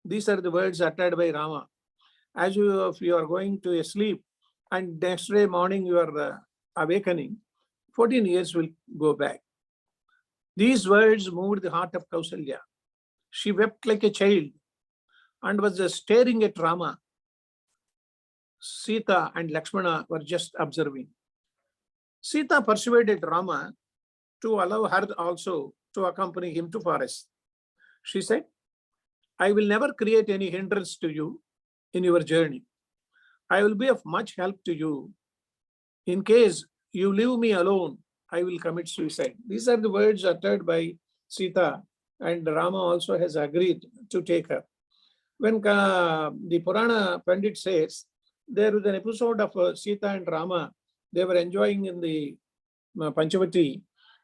These are the words uttered by Rama. As if you are going to a sleep and next day morning you are awakening, 14 years will go back. These words moved the heart of Kausalya. She wept like a child. and was staring at Rama. Sita and Lakshmana were just observing. Sita persuaded Rama to allow her also to accompany him to forest. She said, I will never create any hindrance to you in your journey. I will be of much help to you. In case you leave me alone, I will commit suicide. These are the words uttered by Sita, and Rama also has agreed to take her. When the Purana Pandit says, there was an episode of Sita and Rama, they were enjoying in the Panchavati,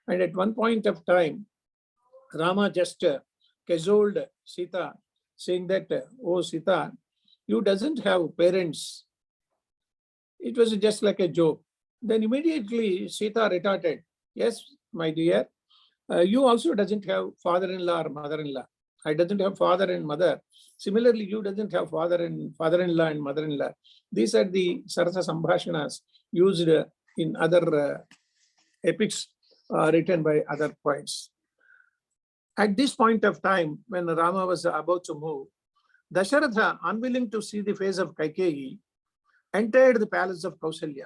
and at one point of time, Rama just cajoled Sita, saying that, oh Sita, you doesn't have parents. It was just like a joke. Then immediately Sita retorted, yes, my dear, you also doesn't have father-in-law or mother-in-law. I doesn't have father and mother. Similarly, you doesn't have father-in-law and mother-in-law. These are the Sarasa Sambhashanas used in other epics written by other poets. At this point of time, when Rama was about to move, Dasharatha, unwilling to see the face of Kaikeyi, entered the palace of Kausalya.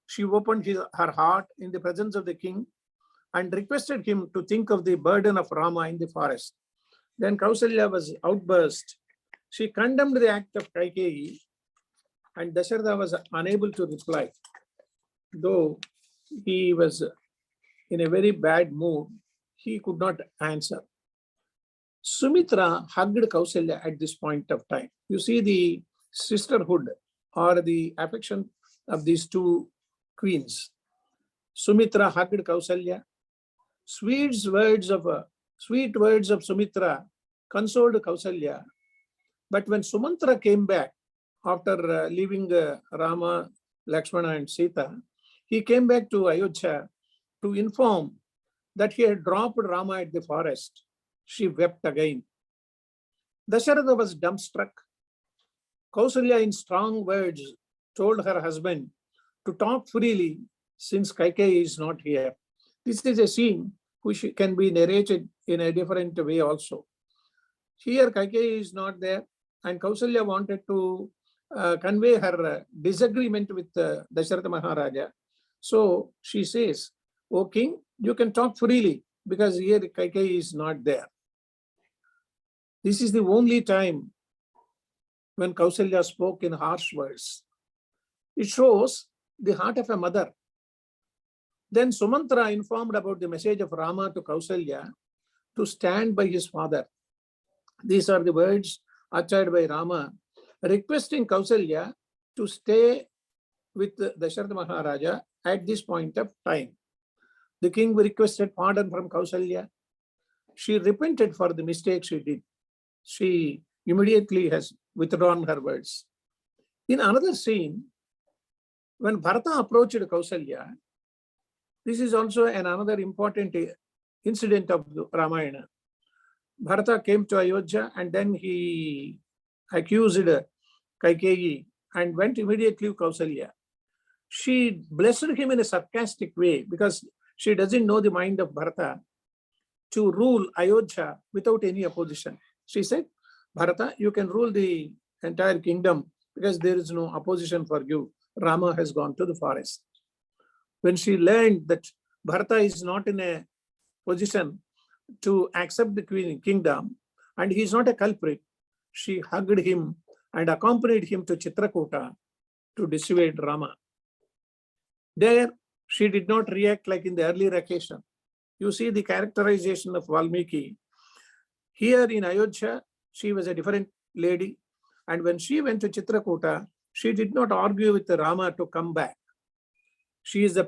She opened her heart in the presence of the king and requested him to think of the burden of Rama in the forest. Then Kausalya was outburst. She condemned the act of Kaikeyi, and Dasharatha was unable to reply. Though he was in a very bad mood, he could not answer. Sumitra hugged Kausalya at this point of time. You see the sisterhood or the affection of these two queens. Sumitra hugged Kausalya. Sweet words of Sumitra consoled Kausalya. But when Sumantra came back after leaving Rama, Lakshmana and Sita, he came back to Ayodhya to inform that he had dropped Rama at the forest. She wept again. Dasharatha was dumbstruck. Kausalya, in strong words, told her husband to talk freely since Kaikeyi is not here. This is a scene which can be narrated in a different way also. Here, Kaikeyi is not there, and Kausalya wanted to convey her disagreement with Dasharatha Maharaja. So she says, O king, you can talk freely because here Kaikeyi is not there. This is the only time when Kausalya spoke in harsh words. It shows the heart of a mother. Then Sumantra informed about the message of Rama to Kausalya to stand by his father. These are the words uttered by Rama, requesting Kausalya to stay with Dasharatha Maharaja at this point of time. The king requested pardon from Kausalya. She repented for the mistake she did. She immediately has withdrawn her words. In another scene, when Bharata approached Kausalya, this is also another important incident of the Ramayana. Bharata came to Ayodhya and then he accused Kaikeyi and went immediately to Kausalya. She blessed him in a sarcastic way because she doesn't know the mind of Bharata to rule Ayodhya without any opposition. She said, Bharata, you can rule the entire kingdom because there is no opposition for you. Rama has gone to the forest. When she learned that Bharata is not in a position to accept the kingdom and he is not a culprit, she hugged him and accompanied him to Chitrakuta to dissuade Rama. There, she did not react like in the earlier occasion. You see the characterization of Valmiki. Here in Ayodhya, she was a different lady. And when she went to Chitrakuta, she did not argue with Rama to come back. She is the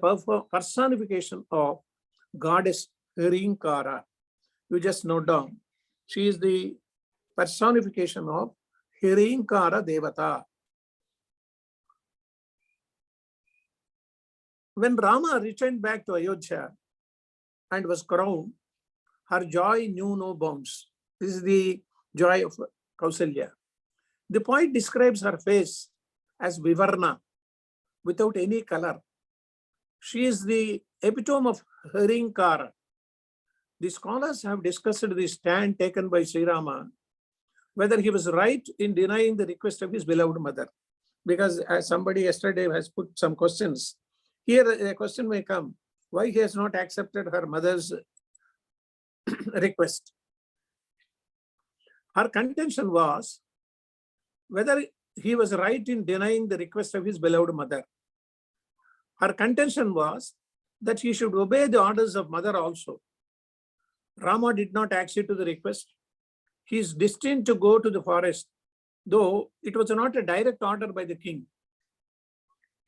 personification of goddess Hirinkara. You just note down. She is the personification of Hirinkara Devata. When Rama returned back to Ayodhya and was crowned, her joy knew no bounds. This is the joy of Kausalya. The poet describes her face as Vivarna, without any color. She is the epitome of Hirinkara. The scholars have discussed the stand taken by Sri Rama whether he was right in denying the request of his beloved mother. Because as somebody yesterday has put some questions, here a question may come, why he has not accepted her mother's request? Her contention was whether he was right in denying the request of his beloved mother. Her contention was that he should obey the orders of mother also. Rama did not accede to the request. He is destined to go to the forest, though it was not a direct order by the king.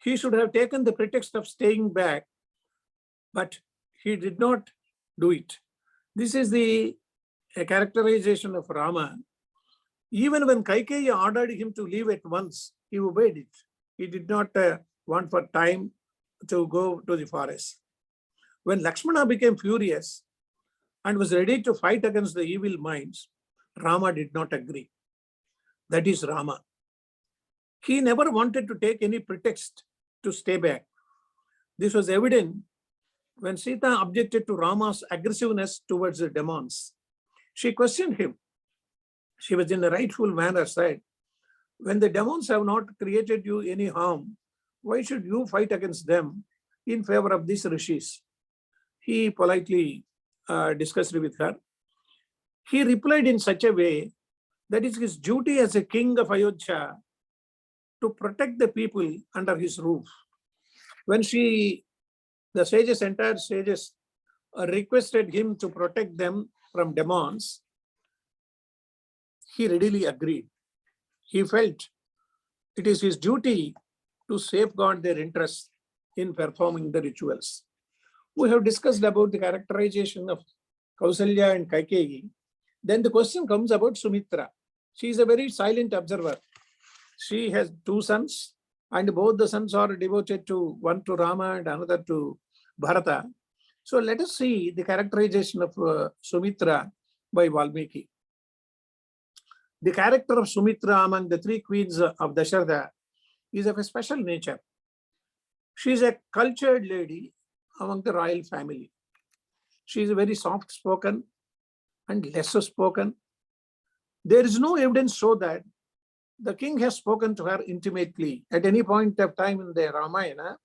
He should have taken the pretext of staying back, but he did not do it. This is the characterization of Rama. Even when Kaikeyi ordered him to leave at once, he obeyed it. He did not want for time to go to the forest. When Lakshmana became furious and was ready to fight against the evil minds, Rama did not agree. That is Rama. He never wanted to take any pretext to stay back. This was evident when Sita objected to Rama's aggressiveness towards the demons. She questioned him. She was in a rightful manner said, when the demons have not created you any harm, why should you fight against them in favor of these rishis? He politely discussed with her. He replied in such a way that it is his duty as a king of Ayodhya to protect the people under his roof. When the entire sages requested him to protect them from demons, he readily agreed. He felt it is his duty to safeguard their interests in performing the rituals. We have discussed about the characterization of Kausalya and Kaikeyi. Then the question comes about Sumitra. She is a very silent observer. She has 2 sons, and both the sons are devoted to one to Rama and another to Bharata. So let us see the characterization of Sumitra by Valmiki. The character of Sumitra among the 3 queens of Dasharatha is of a special nature. She is a cultured lady among the royal family. She is very soft-spoken and lesser spoken. There is no evidence so that the king has spoken to her intimately. At any point of time in the Ramayana,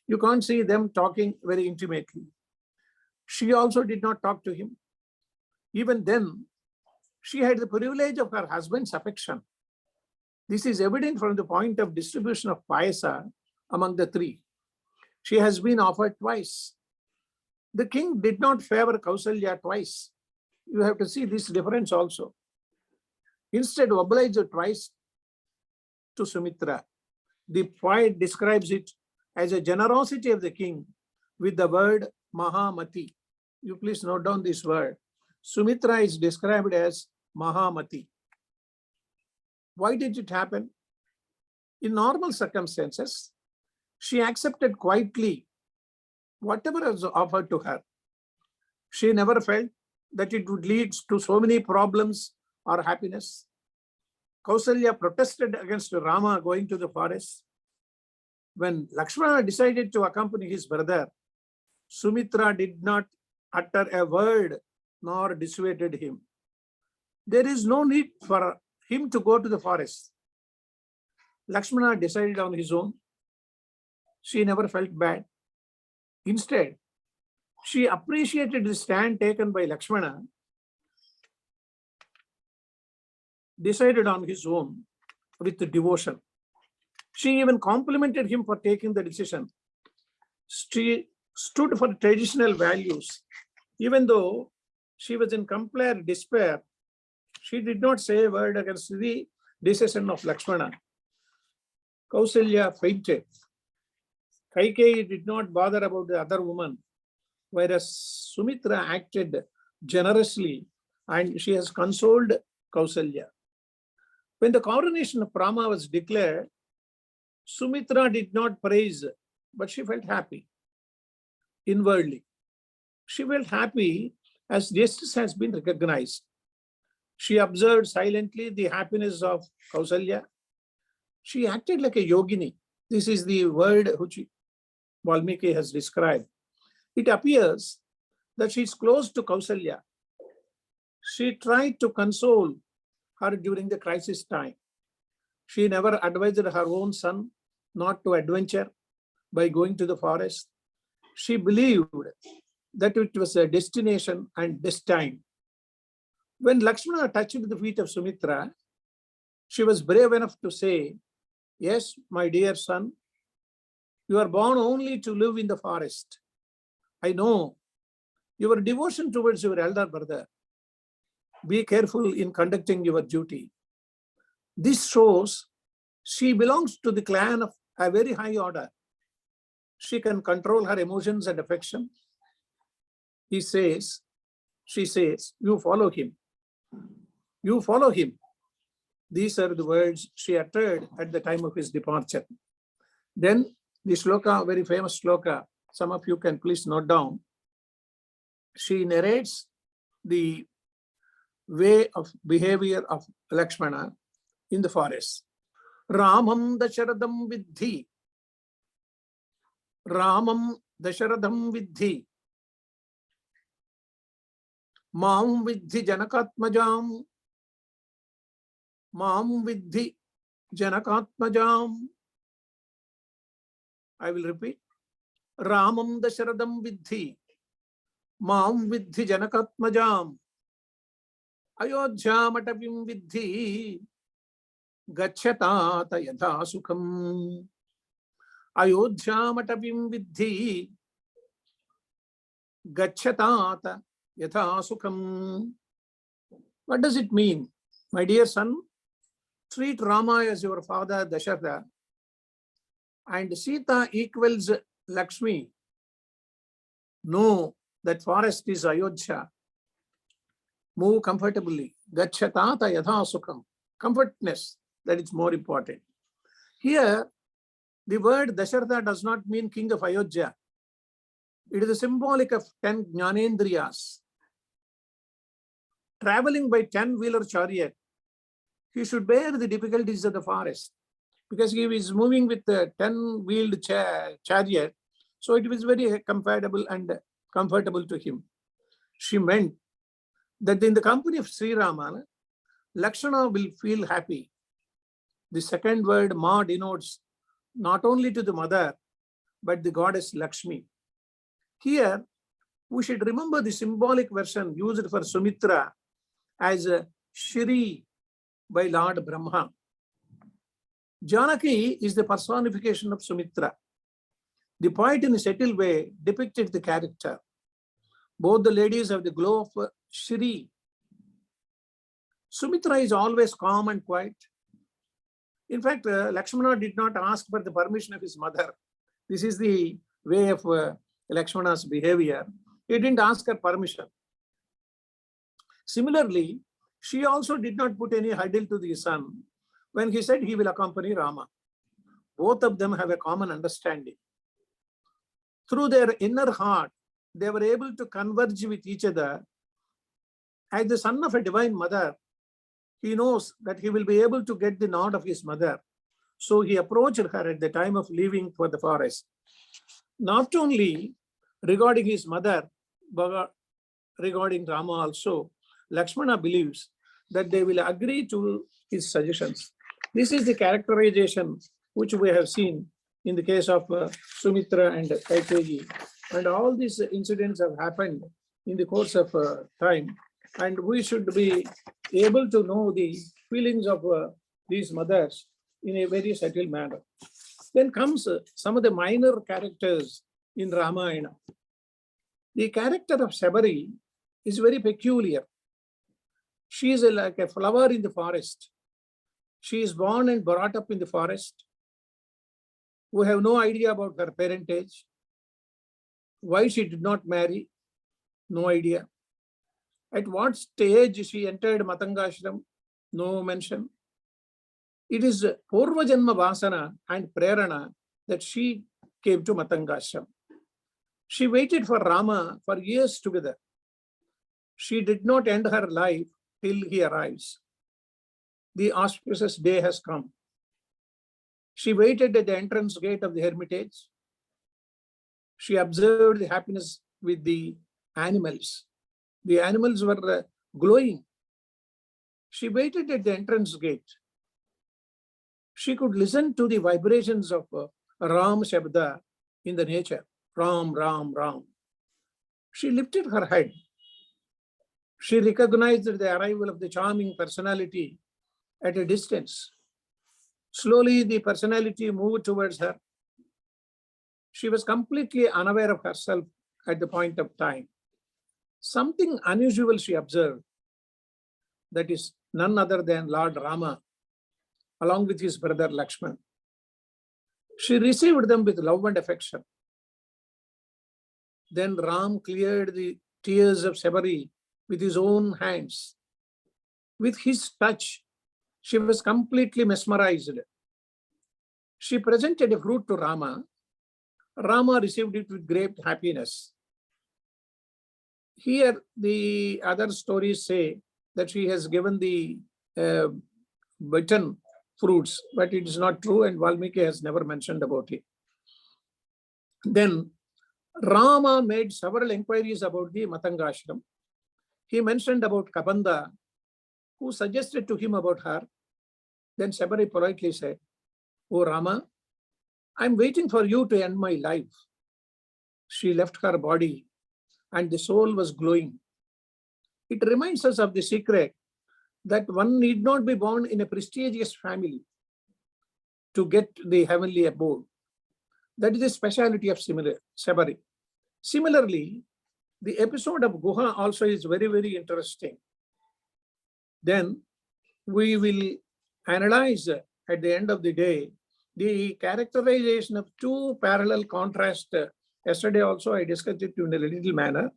you can't see them talking very intimately. She also did not talk to him. Even then, she had the privilege of her husband's affection. This is evident from the point of distribution of payasa among the 3. She has been offered twice. The king did not favor Kausalya twice. You have to see this difference also. Instead, obliged twice to Sumitra. The poet describes it as a generosity of the king with the word Mahamati. You please note down this word. Sumitra is described as Mahamati. Why did it happen? In normal circumstances, she accepted quietly whatever was offered to her. She never felt that it would lead to so many problems or happiness. Kausalya protested against Rama going to the forest. When Lakshmana decided to accompany his brother, Sumitra did not utter a word nor dissuaded him. There is no need for him to go to the forest. Lakshmana decided on his own. She never felt bad. Instead, she appreciated the stand taken by Lakshmana, decided on his own with devotion. She even complimented him for taking the decision. She stood for traditional values. Even though she was in complete despair, she did not say a word against the decision of Lakshmana. Kausalya fainted. Kaikeyi did not bother about the other woman, whereas Sumitra acted generously and she has consoled Kausalya. When the coronation of Rama was declared, Sumitra did not praise, but she felt happy inwardly. She felt happy as justice has been recognized. She observed silently the happiness of Kausalya. She acted like a yogini. This is the word which Valmiki has described. It appears that she is close to Kausalya. She tried to console her during the crisis time. She never advised her own son not to adventure by going to the forest. She believed that it was a destination and destined. When Lakshmana touched the feet of Sumitra, she was brave enough to say, "Yes, my dear son, you are born only to live in the forest. I know your devotion towards your elder brother. Be careful in conducting your duty." This shows she belongs to the clan of a very high order. She can control her emotions and affection. She says, "You follow him. You follow him." These are the words she uttered at the time of his departure. Then the sloka, very famous sloka, some of you can please note down. She narrates the way of behavior of Lakshmana in the forest. Ramam Dasharadham Vidhi. Ramam Dasharadham Vidhi. Mam Vidhi Janakatmajam. Mam Vidhi Janakatmajam. I will repeat. Ramam Dasharadham Vidhi. Mam Vidhi Janakatmajam. Ayodhya Matavim Vidhi. Gachyatata yatha sukham. Ayodhya Matavim Vidhi. Gachyatata yatha sukham. What does it mean? My dear son, treat Rama as your father Dasharatha, and Sita equals Lakshmi. Know that forest is Ayodhya. Move comfortably. Gachyatata yatha sukham. Comfortness, that is more important. Here, the word Dasharatha does not mean king of Ayodhya. It is a symbolic of 10 Jnanendriyas. Traveling by 10-wheeler chariot, he should bear the difficulties of the forest because he is moving with the 10-wheeled chariot. So it was very comfortable to him. She meant that in the company of Sri Rama, Lakshmana will feel happy. The second word Ma denotes not only to the mother, but the goddess Lakshmi. Here, we should remember the symbolic version used for Sumitra as Shri by Lord Brahma. Janaki is the personification of Sumitra. The poet in a subtle way depicted the character. Both the ladies have the glow of Shri. Sumitra is always calm and quiet. In fact, Lakshmana did not ask for the permission of his mother. This is the way of Lakshmana's behavior. He didn't ask her permission. Similarly, she also did not put any hurdle to the son when he said he will accompany Rama. Both of them have a common understanding. Through their inner heart, they were able to converge with each other. As the son of a divine mother, he knows that he will be able to get the nod of his mother. So he approached her at the time of leaving for the forest. Not only regarding his mother, but regarding Rama also, Lakshmana believes that they will agree to his suggestions. This is the characterization which we have seen in the case of Sumitra and Kaikeyi. And all these incidents have happened in the course of time. And we should be able to know the feelings of these mothers in a very subtle manner. Then comes some of the minor characters in Ramayana. The character of Sabari is very peculiar. She is like a flower in the forest. She is born and brought up in the forest. We have no idea about her parentage. Why she did not marry, no idea. At what stage she entered Matangashram, no mention. It is Purva Janma Vasana and Prerana that she came to Matangashram. She waited for Rama for years together. She did not end her life till he arrives. The auspicious day has come. She waited at the entrance gate of the hermitage. She observed the happiness with the animals. The animals were glowing. She waited at the entrance gate. She could listen to the vibrations of Ram Shabda in the nature. Ram, Ram, Ram. She lifted her head. She recognized the arrival of the charming personality at a distance. Slowly, the personality moved towards her. She was completely unaware of herself at the point of time. Something unusual she observed, that is none other than Lord Rama, along with his brother Lakshman. She received them with love and affection. Then Ram cleared the tears of Sabari with his own hands. With his touch, she was completely mesmerized. She presented a fruit to Rama. Rama received it with great happiness. Here, the other stories say that she has given the bitten fruits, but it is not true, and Valmiki has never mentioned about it. Then Rama made several inquiries about the Matangashram. He mentioned about Kabanda, who suggested to him about her. Then Sabari politely said, "Oh Rama, I'm waiting for you to end my life." She left her body and the soul was glowing. It reminds us of the secret that one need not be born in a prestigious family to get the heavenly abode. That is the speciality of Sabari. Similarly, the episode of Guha also is very, very interesting. Then we will analyze at the end of the day the characterization of two parallel contrasts. Yesterday also I discussed it in a little manner.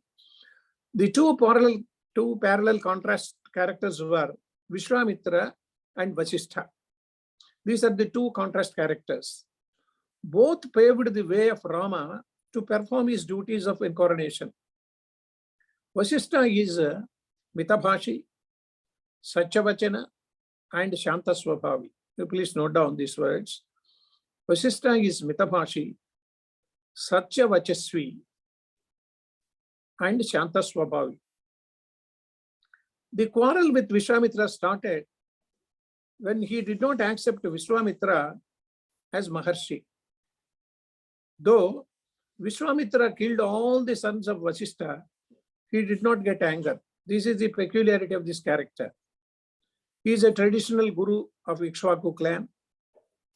The two parallel contrast characters were Vishwamitra and Vasistha. These are the two contrast characters. Both paved the way of Rama to perform his duties of incarnation. Vasistha is Mitabhashi, Satchavachana, and Shanta Swabhavi. You please note down these words. Vasistha is Mitabhashi, Satchavachasvi, and Shanta Swabhavi. The quarrel with Vishwamitra started when he did not accept Vishwamitra as Maharshi. Though Vishwamitra killed all the sons of Vasistha, he did not get anger. This is the peculiarity of this character. He is a traditional guru of Ikshvaku clan.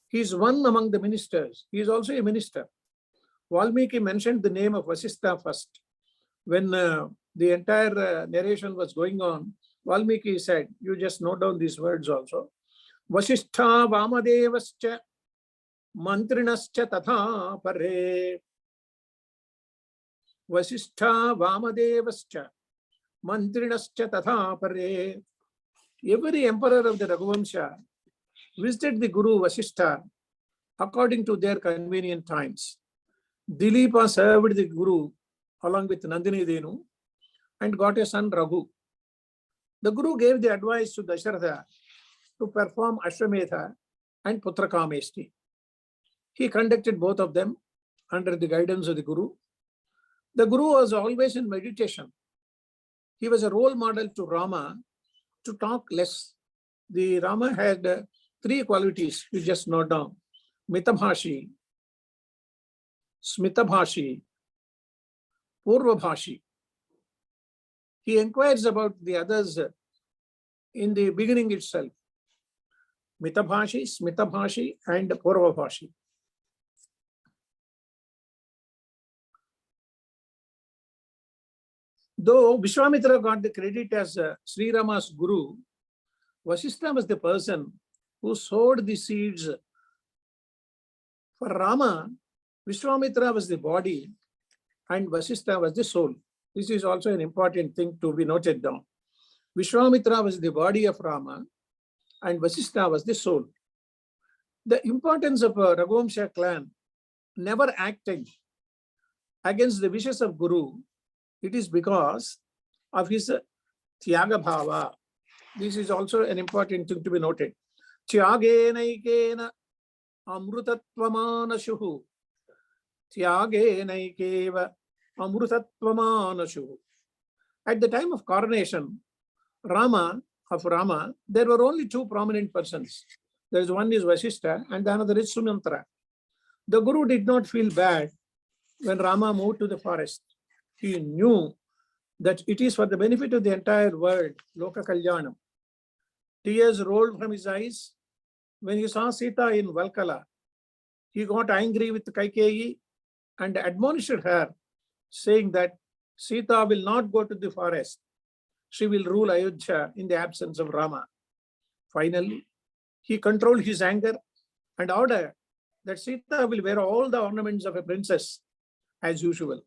He is one among the ministers. He is also a minister. Valmiki mentioned the name of Vasistha first. When the entire narration was going on, Valmiki said, you just note down these words also. Vasistha Vamadevascha Mantrinascha Tatha Pare. Vasistha Vamadevascha Mantrinascha Tatha Pare. Every emperor of the Raghuvamsha visited the Guru Vasistha according to their convenient times. Dilipa served the Guru along with Nandini Denu and got a son Raghu. The Guru gave the advice to Dasharatha to perform Ashwamedha and Putrakameshti. He conducted both of them under the guidance of the Guru. The Guru was always in meditation. He was a role model to Rama to talk less. The Rama had three qualities you just note down. Mitabhashi, Smitabhashi, Purvabhashi. He inquires about the others in the beginning itself. Mitabhashi, Smitabhashi, and Purvabhashi. Though Vishwamitra got the credit as Sri Rama's Guru, Vasistha was the person who sowed the seeds. For Rama, Vishwamitra was the body and Vasistha was the soul. This is also an important thing to be noted down. Vishwamitra was the body of Rama and Vasistha was the soul. The importance of a Raghuvamsha clan never acted against the wishes of Guru. It is because of his Tyaga Bhava. This is also an important thing to be noted. Tyagena amrutatvamanashuhu. Tyagena amrutatvamanashuhu. At the time of coronation, Rama of Rama, there were only two prominent persons. There is one is Vasishtha and the another is Sumantra. The Guru did not feel bad when Rama moved to the forest. He knew that it is for the benefit of the entire world, Loka Kalyanam. Tears rolled from his eyes when he saw Sita in Valkala. He got angry with Kaikeyi and admonished her, saying that Sita will not go to the forest. She will rule Ayodhya in the absence of Rama. Finally, he controlled his anger and ordered that Sita will wear all the ornaments of a princess as usual.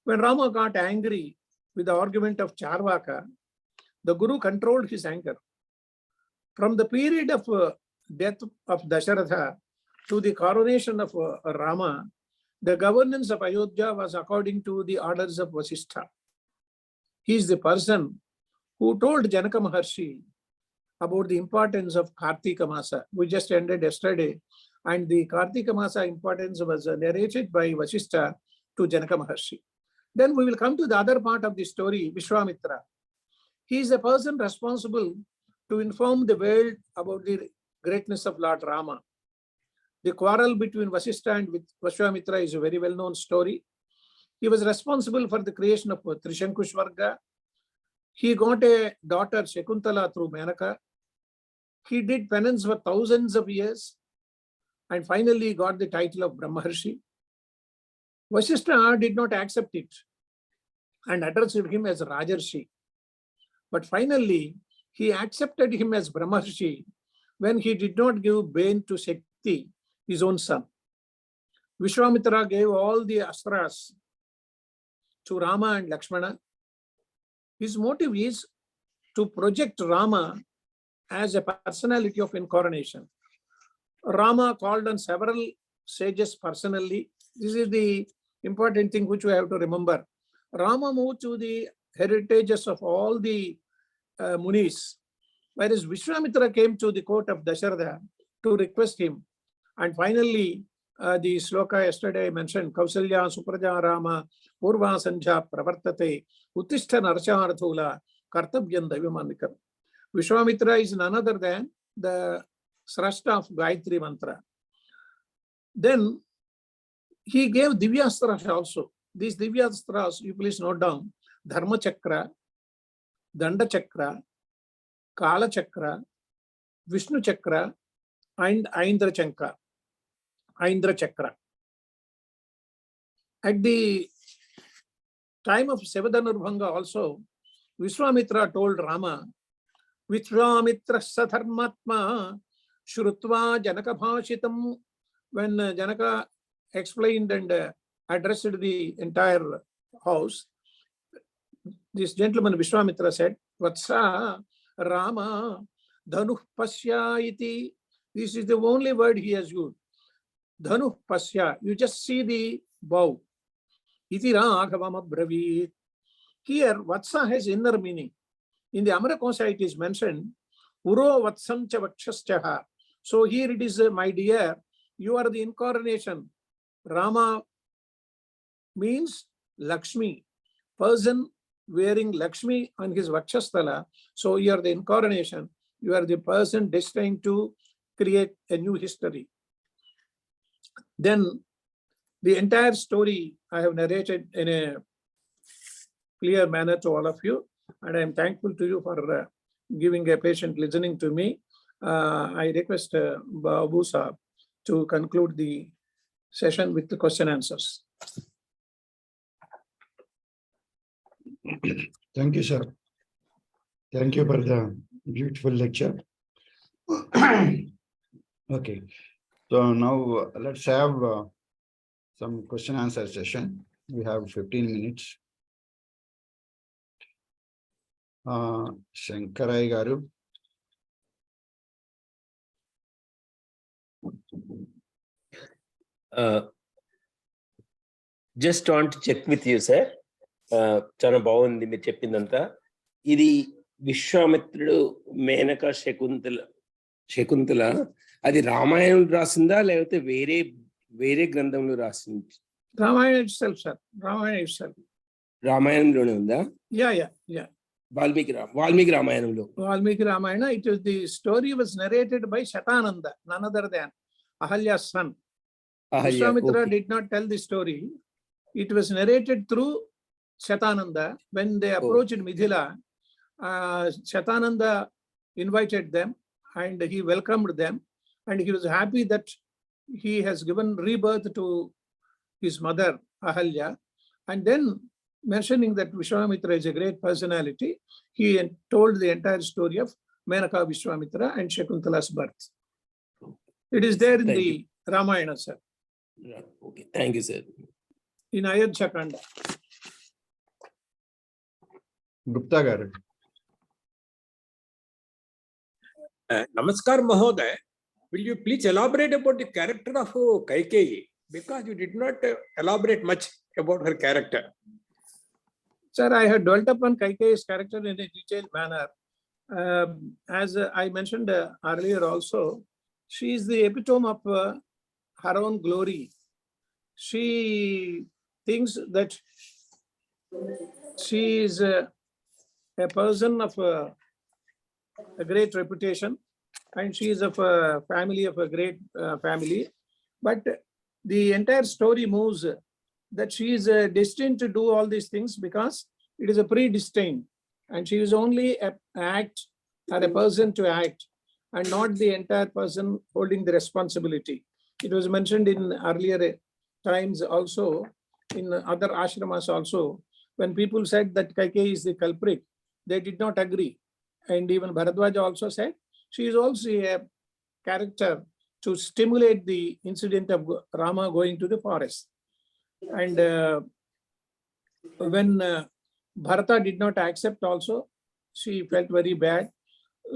When Rama got angry with the argument of Charvaka, the Guru controlled his anger. From the period of death of Dasharatha to the coronation of Rama, the governance of Ayodhya was according to the orders of Vasishtha. He is the person who told Janaka Maharshi about the importance of Kartika Masa. We just ended yesterday, and the Kartika Masa importance was narrated by Vasishtha to Janaka Maharshi. Then we will come to the other part of the story, Vishwamitra. He is a person responsible to inform the world about the greatness of Lord Rama. The quarrel between Vasishtha and Vishwamitra is a very well-known story. He was responsible for the creation of Trishankushvarga. He got a daughter, Shakuntala, through Menaka. He did penance for thousands of years and finally got the title of Brahmarshi. Vasishtha did not accept it and addressed him as Rajarshi. But finally, he accepted him as Brahmarshi when he did not give bane to Shakti, his own son. Vishwamitra gave all the astras to Rama and Lakshmana. His motive is to project Rama as a personality of incarnation. Rama called on several sages personally. This is the important thing which we have to remember. Rama moved to the heritages of all the Munis, whereas Vishwamitra came to the court of Dasharatha to request him. And finally, the sloka yesterday I mentioned, Kausalya Supraja Rama Purva Sanja Pravartate Uttishta Narcharthula Kartabhyan Daivamannikam. Vishwamitra is none other than the Srashta of Gayatri Mantra. Then he gave Divyastras also. These Divyastras, you please note down: Dharma Chakra, Danda Chakra, Kala Chakra, Vishnu Chakra, and Aindra Chakra. At the time of Sevadhanurvanga also, Vishwamitra told Rama, Vishwamitra Sadharmatma Shrutva Janaka Bhashitam. When Janaka explained and addressed the entire house, this gentleman Vishwamitra said, Vatsa Rama Dhanuh Pasya iti. This is the only word he has used. Dhanuh Pasya. You just see the bow. Iti Raghavam Abravit. Here, Vatsa has inner meaning. In the Amarakosa, it is mentioned, Uro Vatsam cha Vakshaschaha. So here it is, my dear, you are the incarnation. Rama means Lakshmi, person wearing Lakshmi on his Vakshasthala. So you are the incarnation. You are the person destined to create a new history. Then the entire story I have narrated in a clear manner to all of you, and I am thankful to you for giving a patient listening to me. I request Babu Saab to conclude the session with the question answers. Thank you, sir. Thank you for the beautiful lecture. Okay, so now let's have some question answer session. We have 15 minutes. Shankarai Garu. Just want to check with you, sir. చాలా బాగుంది మీరు చెప్పిందంతా. ఇది విశ్వామిత్రుడు మేనక శకుంతల అది రామాయణం రాసిందా లేకపోతే వేరే గ్రంథంలో రాసింది? Ramayana itself, sir. Ramayana itself. రామాయణంలోనే ఉందా? Yeah. వాల్మీకి రామాయణంలో. Valmiki Ramayana, it was the story was narrated by Shatananda, none other than Ahalya's son. Vishwamitra did not tell the story. It was narrated through Shatananda. When they approached Mithila, Shatananda invited them and he welcomed them, and he was happy that he has given rebirth to his mother Ahalya. And then, mentioning that Vishwamitra is a great personality, he told the entire story of Menaka, Vishwamitra and Shakuntala's birth. It is there in the Ramayana, sir. Okay, thank you, sir. In Ayodhya Kanda. Gupta garu. Namaskar Mahoday, will you please elaborate about the character of Kaikeyi? Because you did not elaborate much about her character. Sir, I had dwelt upon Kaikeyi's character in a detailed manner. As I mentioned earlier also, she is the epitome of her own glory. She thinks that she is a person of a great reputation, and she is of a family of a great family. But the entire story moves that she is destined to do all these things because it is a predestined, and she is only an act or a person to act, and not the entire person holding the responsibility. It was mentioned in earlier times also, in other ashramas also, when people said that Kaikeyi is the culprit, they did not agree. And even Bharadwaja also said she is also a character to stimulate the incident of Rama going to the forest. And when Bharata did not accept also, she felt very bad.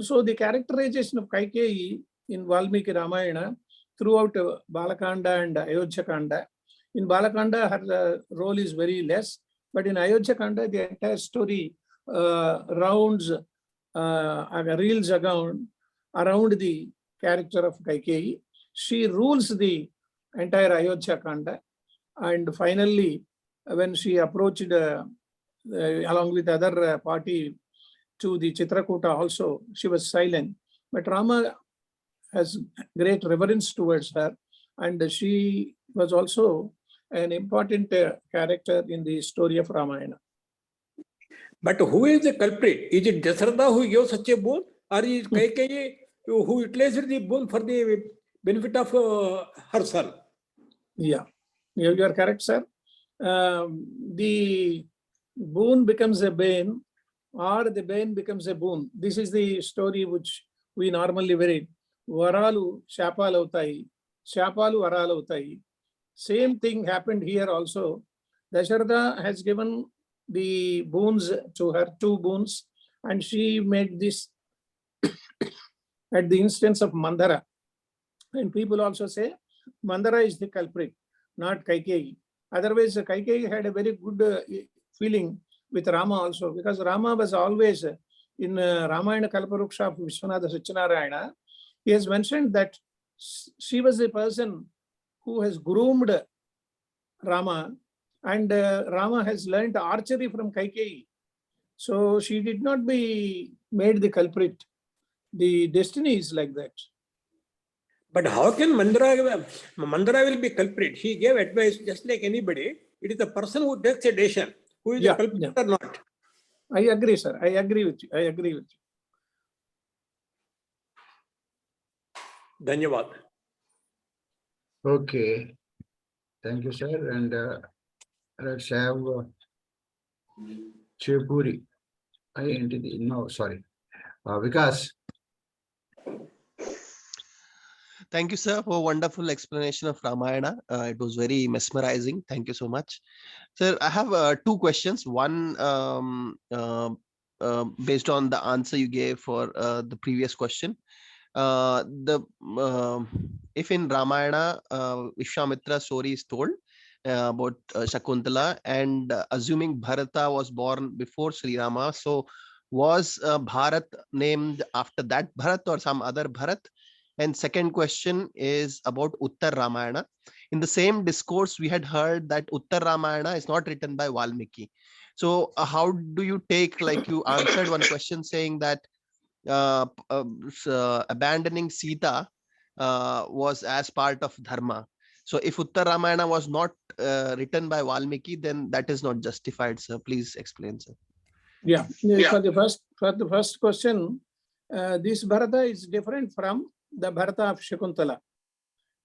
So the characterization of Kaikeyi in Valmiki Ramayana throughout Balakanda and Ayodhya Kanda. In Balakanda, her role is very less, but in Ayodhya Kanda, the entire story reels around the character of Kaikeyi. She rules the entire Ayodhya Kanda, and finally, when she approached along with other party to the Chitrakuta also, she was silent. But Rama has great reverence towards her, and she was also an important character in the story of Ramayana. But who is the culprit? Is it Dasharatha who gave such a boon, or is Kaikeyi who utilized the boon for the benefit of her son? Yeah, you are correct, sir. The boon becomes a bane, or the bane becomes a boon. This is the story which we normally read. Varalu shapalu avutayi, shapalu varalu avutayi. Same thing happened here also. Dasharatha has given the boons to her, 2 boons, and she made this at the instance of Mandara. And people also say Mandara is the culprit, not Kaikeyi. Otherwise, Kaikeyi had a very good feeling with Rama also, because Rama was always in Ramayana Kalparuksha of Vishwanatha Satyanarayana. He has mentioned that she was the person who has groomed Rama, and Rama has learnt archery from Kaikeyi. So she did not be made the culprit. The destiny is like that. But how can Mandara will be culprit? He gave advice just like anybody. It is the person who takes a decision who is the culprit or not. I agree, sir. I agree with you. Dhanyavad. Okay. Thank you, sir. And let's have Chepuri. No, sorry. Vikas. Thank you, sir, for a wonderful explanation of Ramayana. It was very mesmerizing. Thank you so much. Sir, I have 2 questions. One, based on the answer you gave for the previous question. If in Ramayana, Vishwamitra story is told about Shakuntala, and assuming Bharata was born before Sri Rama, so was Bharat named after that Bharat or some other Bharat? And second question is about Uttar Ramayana. In the same discourse, we had heard that Uttar Ramayana is not written by Valmiki. So how do you take, like you answered one question saying that abandoning Sita was as part of Dharma. So if Uttar Ramayana was not written by Valmiki, then that is not justified, sir. Please explain, sir. Yeah. For the first question, this Bharata is different from the Bharata of Shakuntala.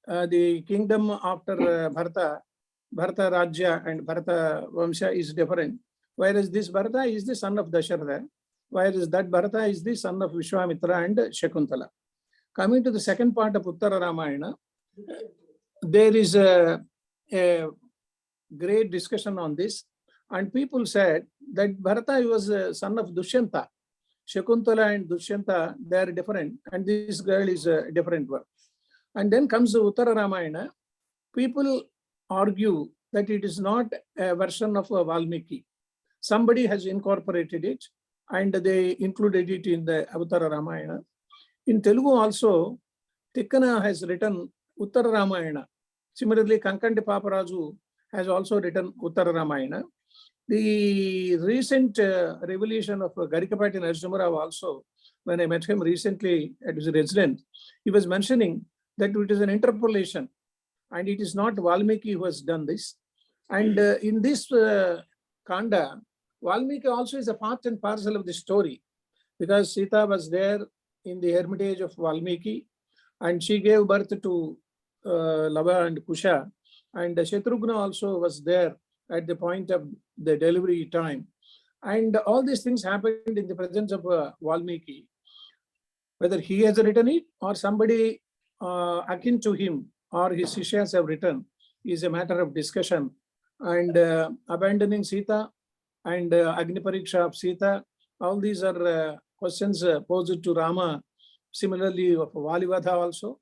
The kingdom after Bharata Rajya and Bharata Vamsha is different. Whereas this Bharata is the son of Dasharatha, whereas that Bharata is the son of Vishwamitra and Shakuntala. Coming to the second part of Uttara Ramayana, there is a great discussion on this, and people said that Bharata was a son of Dushyanta. Shakuntala and Dushyanta, they are different, and this girl is a different one. And then comes the Uttara Ramayana. People argue that it is not a version of a Valmiki. Somebody has incorporated it, and they included it in the Uttara Ramayana. In Telugu also, Tikkana has written Uttara Ramayana. Similarly, Kankanti Paparaju has also written Uttara Ramayana. The recent revelation of Garikapati Narasimharao also, when I met him recently at his residence, he was mentioning that it is an interpolation and it is not Valmiki who has done this. And in this Kanda, Valmiki also is a part and parcel of the story, because Sita was there in the hermitage of Valmiki and she gave birth to Lava and Kusha, and Shatrughna also was there at the point of the delivery time. And all these things happened in the presence of Valmiki. Whether he has written it or somebody akin to him or his Sishyas have written is a matter of discussion. And abandoning Sita and Agni Pariksha of Sita, all these are questions posed to Rama, similarly of Valivadha also.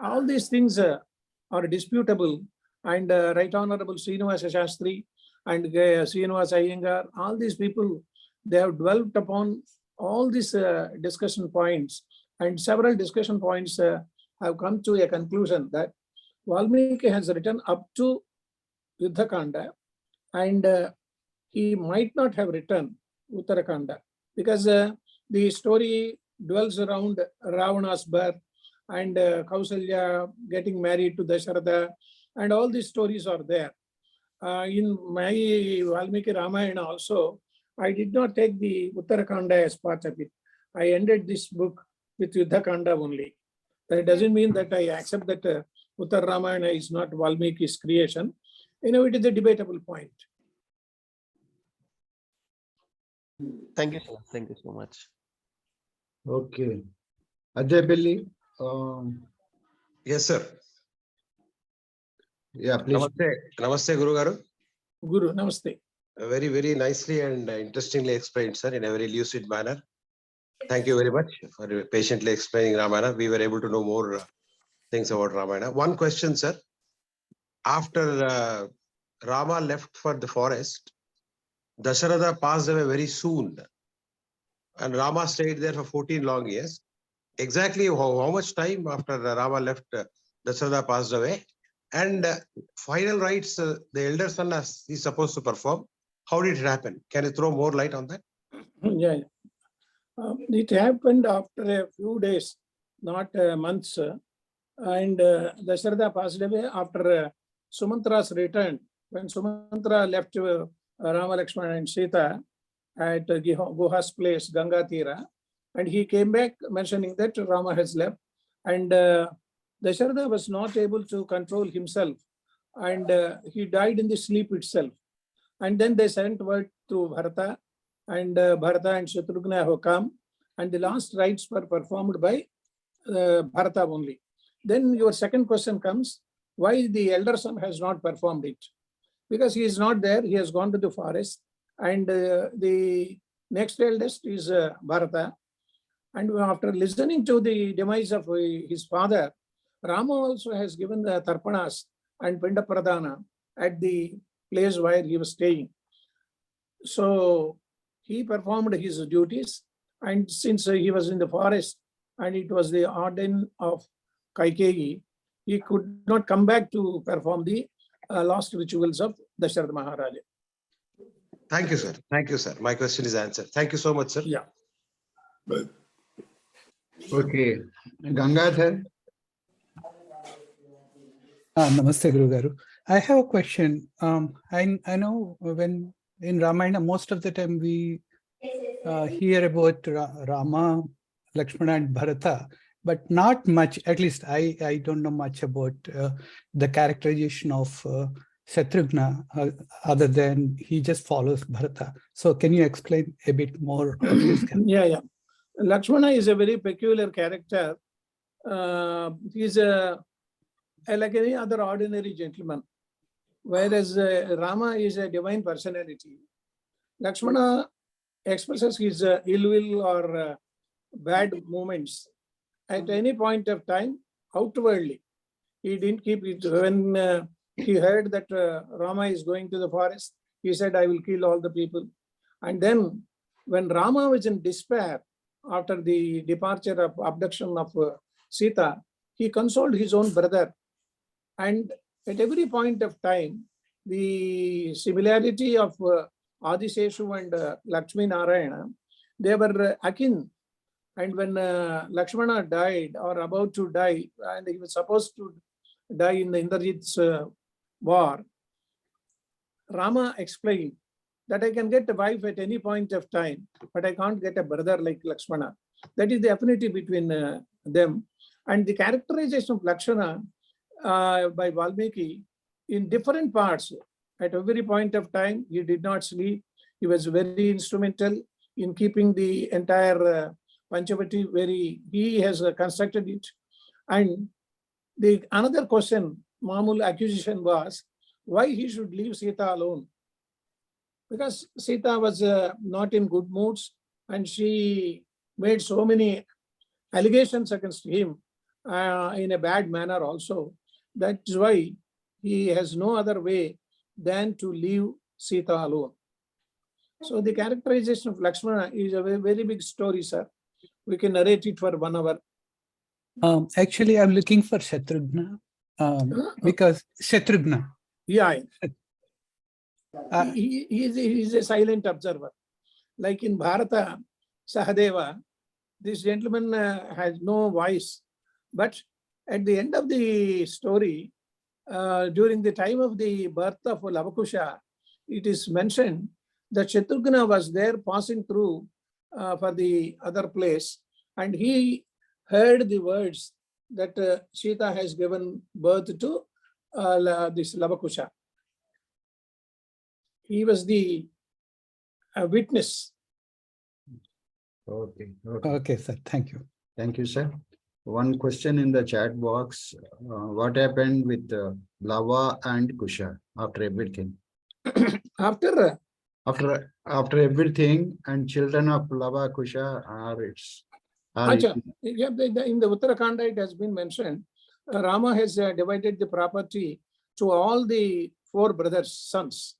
All these things are disputable, and Right Honorable Srinivasa Shastri and Srinivasa Iyengar, all these people, they have dwelt upon all these discussion points, and several discussion points have come to a conclusion that Valmiki has written up to Yuddhakanda, and he might not have written Uttarakanda, because the story dwells around Ravana's birth and Kausalya getting married to Dasharatha, and all these stories are there. In my Valmiki Ramayana also, I did not take the Uttarakanda as part of it. I ended this book with Yuddhakanda only. That doesn't mean that I accept that Uttara Ramayana is not Valmiki's creation. You know, it is a debatable point. Thank you, sir. Thank you so much. Okay. Ajay Billy. Yes, sir. Yeah, please. Namaste, Guru Garu. Guru, namaste. Very, very nicely and interestingly explained, sir, in a very lucid manner. Thank you very much for patiently explaining Ramayana. We were able to know more things about Ramayana. One question, sir. After Rama left for the forest, Dasharatha passed away very soon. And Rama stayed there for 14 long years. Exactly how much time after Rama left, Dasharatha passed away? And final rites, the elder son is supposed to perform. How did it happen? Can you throw more light on that? Yeah. It happened after a few days, not months. And Dasharatha passed away after Sumantra's return. When Sumantra left Rama, Lakshmana and Sita at Guha's place, Ganga Tira, and he came back mentioning that Rama has left, and Dasharatha was not able to control himself, and he died in the sleep itself. And then they sent word to Bharata, and Bharata and Shatrughna have come, and the last rites were performed by Bharata only. Then your second question comes, why the elder son has not performed it? Because he is not there, he has gone to the forest, and the next eldest is Bharata. And after listening to the demise of his father, Rama also has given the Tarpanas and Pinda Pradhana at the place where he was staying. So he performed his duties, and since he was in the forest and it was the order of Kaikeyi, he could not come back to perform the last rituals of Dasharatha Maharaja. Thank you, sir. Thank you, sir. My question is answered. Thank you so much, sir. Yeah. Okay, Gangadhar. Namaste, Guru Garu. I have a question. I know when in Ramayana, most of the time we hear about Rama, Lakshmana and Bharata, but not much, at least I don't know much about the characterization of Shatrugna other than he just follows Bharata. So can you explain a bit more of his character? Yeah. Lakshmana is a very peculiar character. He's like any other ordinary gentleman, whereas Rama is a divine personality. Lakshmana expresses his ill will or bad moments at any point of time outwardly. He didn't keep it. When he heard that Rama is going to the forest, he said, I will kill all the people. And then when Rama was in despair after the departure of abduction of Sita, he consoled his own brother. And at every point of time, the similarity of Adiseshu and Lakshmi Narayana, they were akin. And when Lakshmana died or about to die, and he was supposed to die in the Indrajit's war, Rama explained that I can get a wife at any point of time, but I can't get a brother like Lakshmana. That is the affinity between them. And the characterization of Lakshmana by Valmiki in different parts, at every point of time, he did not sleep. He was very instrumental in keeping the entire Panchavati he has constructed it. And the another question, Mamul accusation was, why he should leave Sita alone? Because Sita was not in good moods and she made so many allegations against him in a bad manner also. That's why he has no other way than to leave Sita alone. So the characterization of Lakshmana is a very big story, sir. We can narrate it for 1 hour. Actually, I'm looking for Shatrugna because Shatrugna. Yeah. He is a silent observer. Like in Bharata, Sahadeva, this gentleman has no voice. But at the end of the story, during the time of the birth of Lavakusha, it is mentioned that Shatrugna was there passing through for the other place, and he heard the words that Sita has given birth to this Lavakusha. He was the witness. Okay. Okay, sir. Thank you. Thank you, sir. One question in the chat box. What happened with Lava and Kusha after everything? After After everything, and children of Lava Kusha are its. in the Uttarakhanda, it has been mentioned, Rama has divided the property to all the 4 brothers' sons,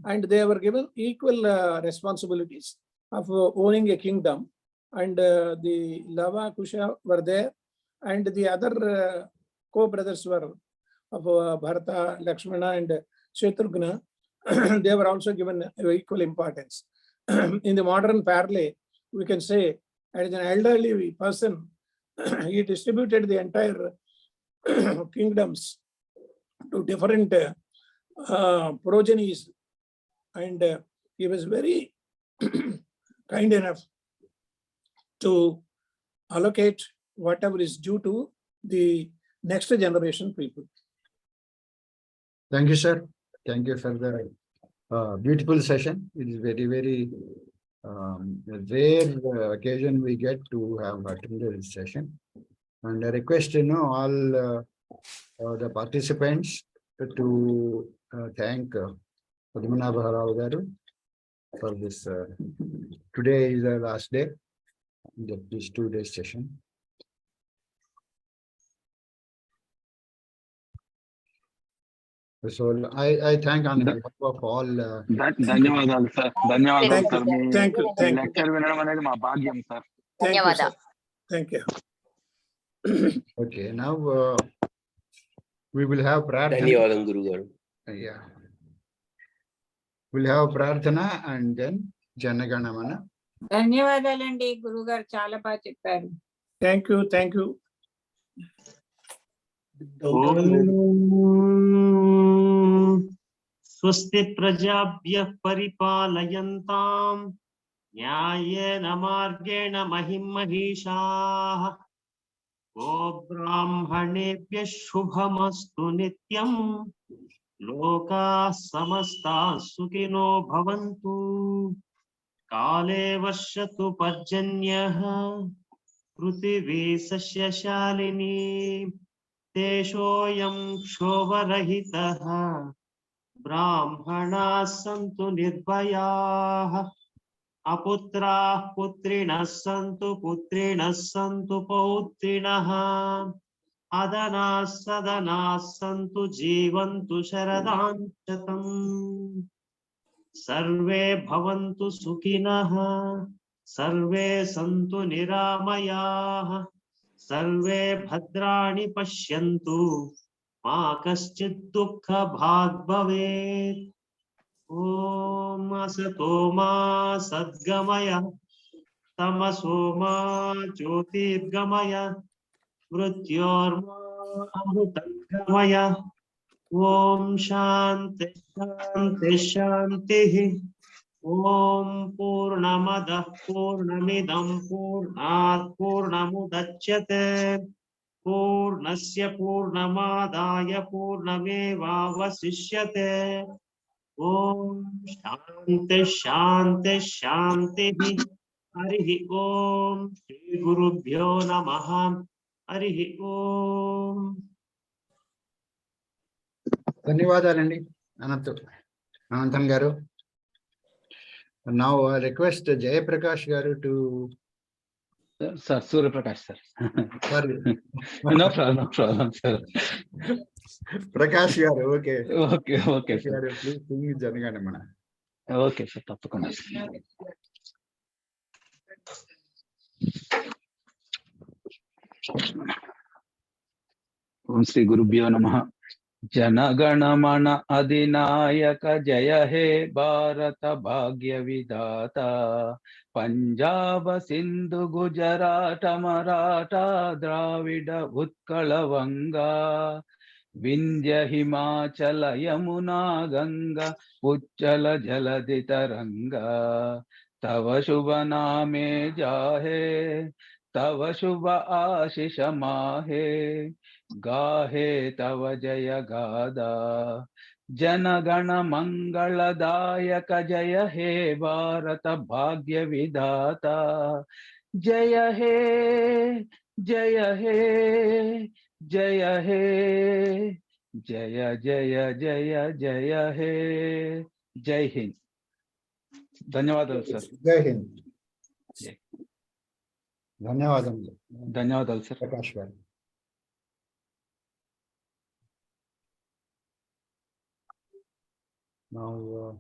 and they were given equal responsibilities of owning a kingdom. And the Lava Kusha were there, and the other co-brothers were of Bharata, Lakshmana, and Shatrugna. They were also given equal importance. In the modern parley, we can say, as an elderly person, he distributed the entire kingdoms to different progenies, and he was very kind enough to allocate whatever is due to the next generation people. Thank you, sir. Thank you for the beautiful session. It is very, very rare occasion we get to have attended this session. And I request, all the participants to thank Padmanabha Rao garu for this. Today is the last day of this 2-day session. So I thank on behalf of all. ధన్యవాదాలు sir ధన్యవాదాలు sir me Thank you. Lecture వినడం అనేది మా భాగ్యం sir Thank you, sir. Thank you. Okay, now we will have prayer. ధన్యవాదం గురుగారు. Yeah. We'll have Prarthana and then Janaganamana. ధన్యవాదాలండి గురుగారు చాలా బాగా చెప్పారు. Thank you. स्वस्ति प्रजाभ्यः परिपालयन्तां न्यायेन मार्गेण महिं महिषाः गोब्राह्मणेभ्यः शुभमस्तु नित्यं लोकाः समस्ताः सुखिनो भवन्तु काले वर्षतु पर्जन्यः पृथिवी सस्यशालिनी देशोऽयं क्षोभरहितः ब्राह्मणाः सन्तु निर्भयाः अपुत्राः पुत्रिणः सन्तु पौत्रिणः अदनाः सदनाः सन्तु जीवन्तु शरदां शतम् सर्वे भवन्तु सुखिनः सर्वे सन्तु निरामयाः सर्वे भद्राणि पश्यन्तु मा कश्चित् दुःखभाग् भवेत् ॐ असतो मा सद्गमय तमसो मा ज्योतिर्गमय मृत्योर्मा अमृतङ्गमय ॐ शान्ति शान्ति शान्तिः ॐ पूर्णमदः पूर्णमिदं पूर्णात् पूर्णमुदच्यते पूर्णस्य पूर्णमादाय पूर्णमेवावशिष्यते ॐ शान्ति शान्ति शान्तिः हरिः ॐ श्री गुरुभ्यो नमः हरिः ॐ ధన్యవాదాలండి అనంతం గారు. Now I request Jayaprakash garu to. Sir, Surya Prakash, sir. Sorry. No problem, sir. Prakash garu, okay. Okay, sir. Please sing Janaganamana. Okay, sir. తప్పకుండా. ఓం శ్రీ గురుభ్యో నమః. जनगणमन अधिनायक जय हे भारत भाग्य विधाता पंजाब सिंधु गुजरात मराठा द्राविड उत्कल वंगा विंध्य हिमाचल यमुना गंगा उच्चल जलधि तरंगा तव शुभ नामे जाहे तव शुभ आशीष माहे गाहे तव जय गादा जनगण मंगलदायक जय हे भारत भाग्य विधाता जय हे जय हे जय हे जय जय जय जय हे जय हिंद. ధన్యవాదాలు సార్. జై హింద్. ధన్యవాదాలు సార్. ప్రకాష్ గారు. Now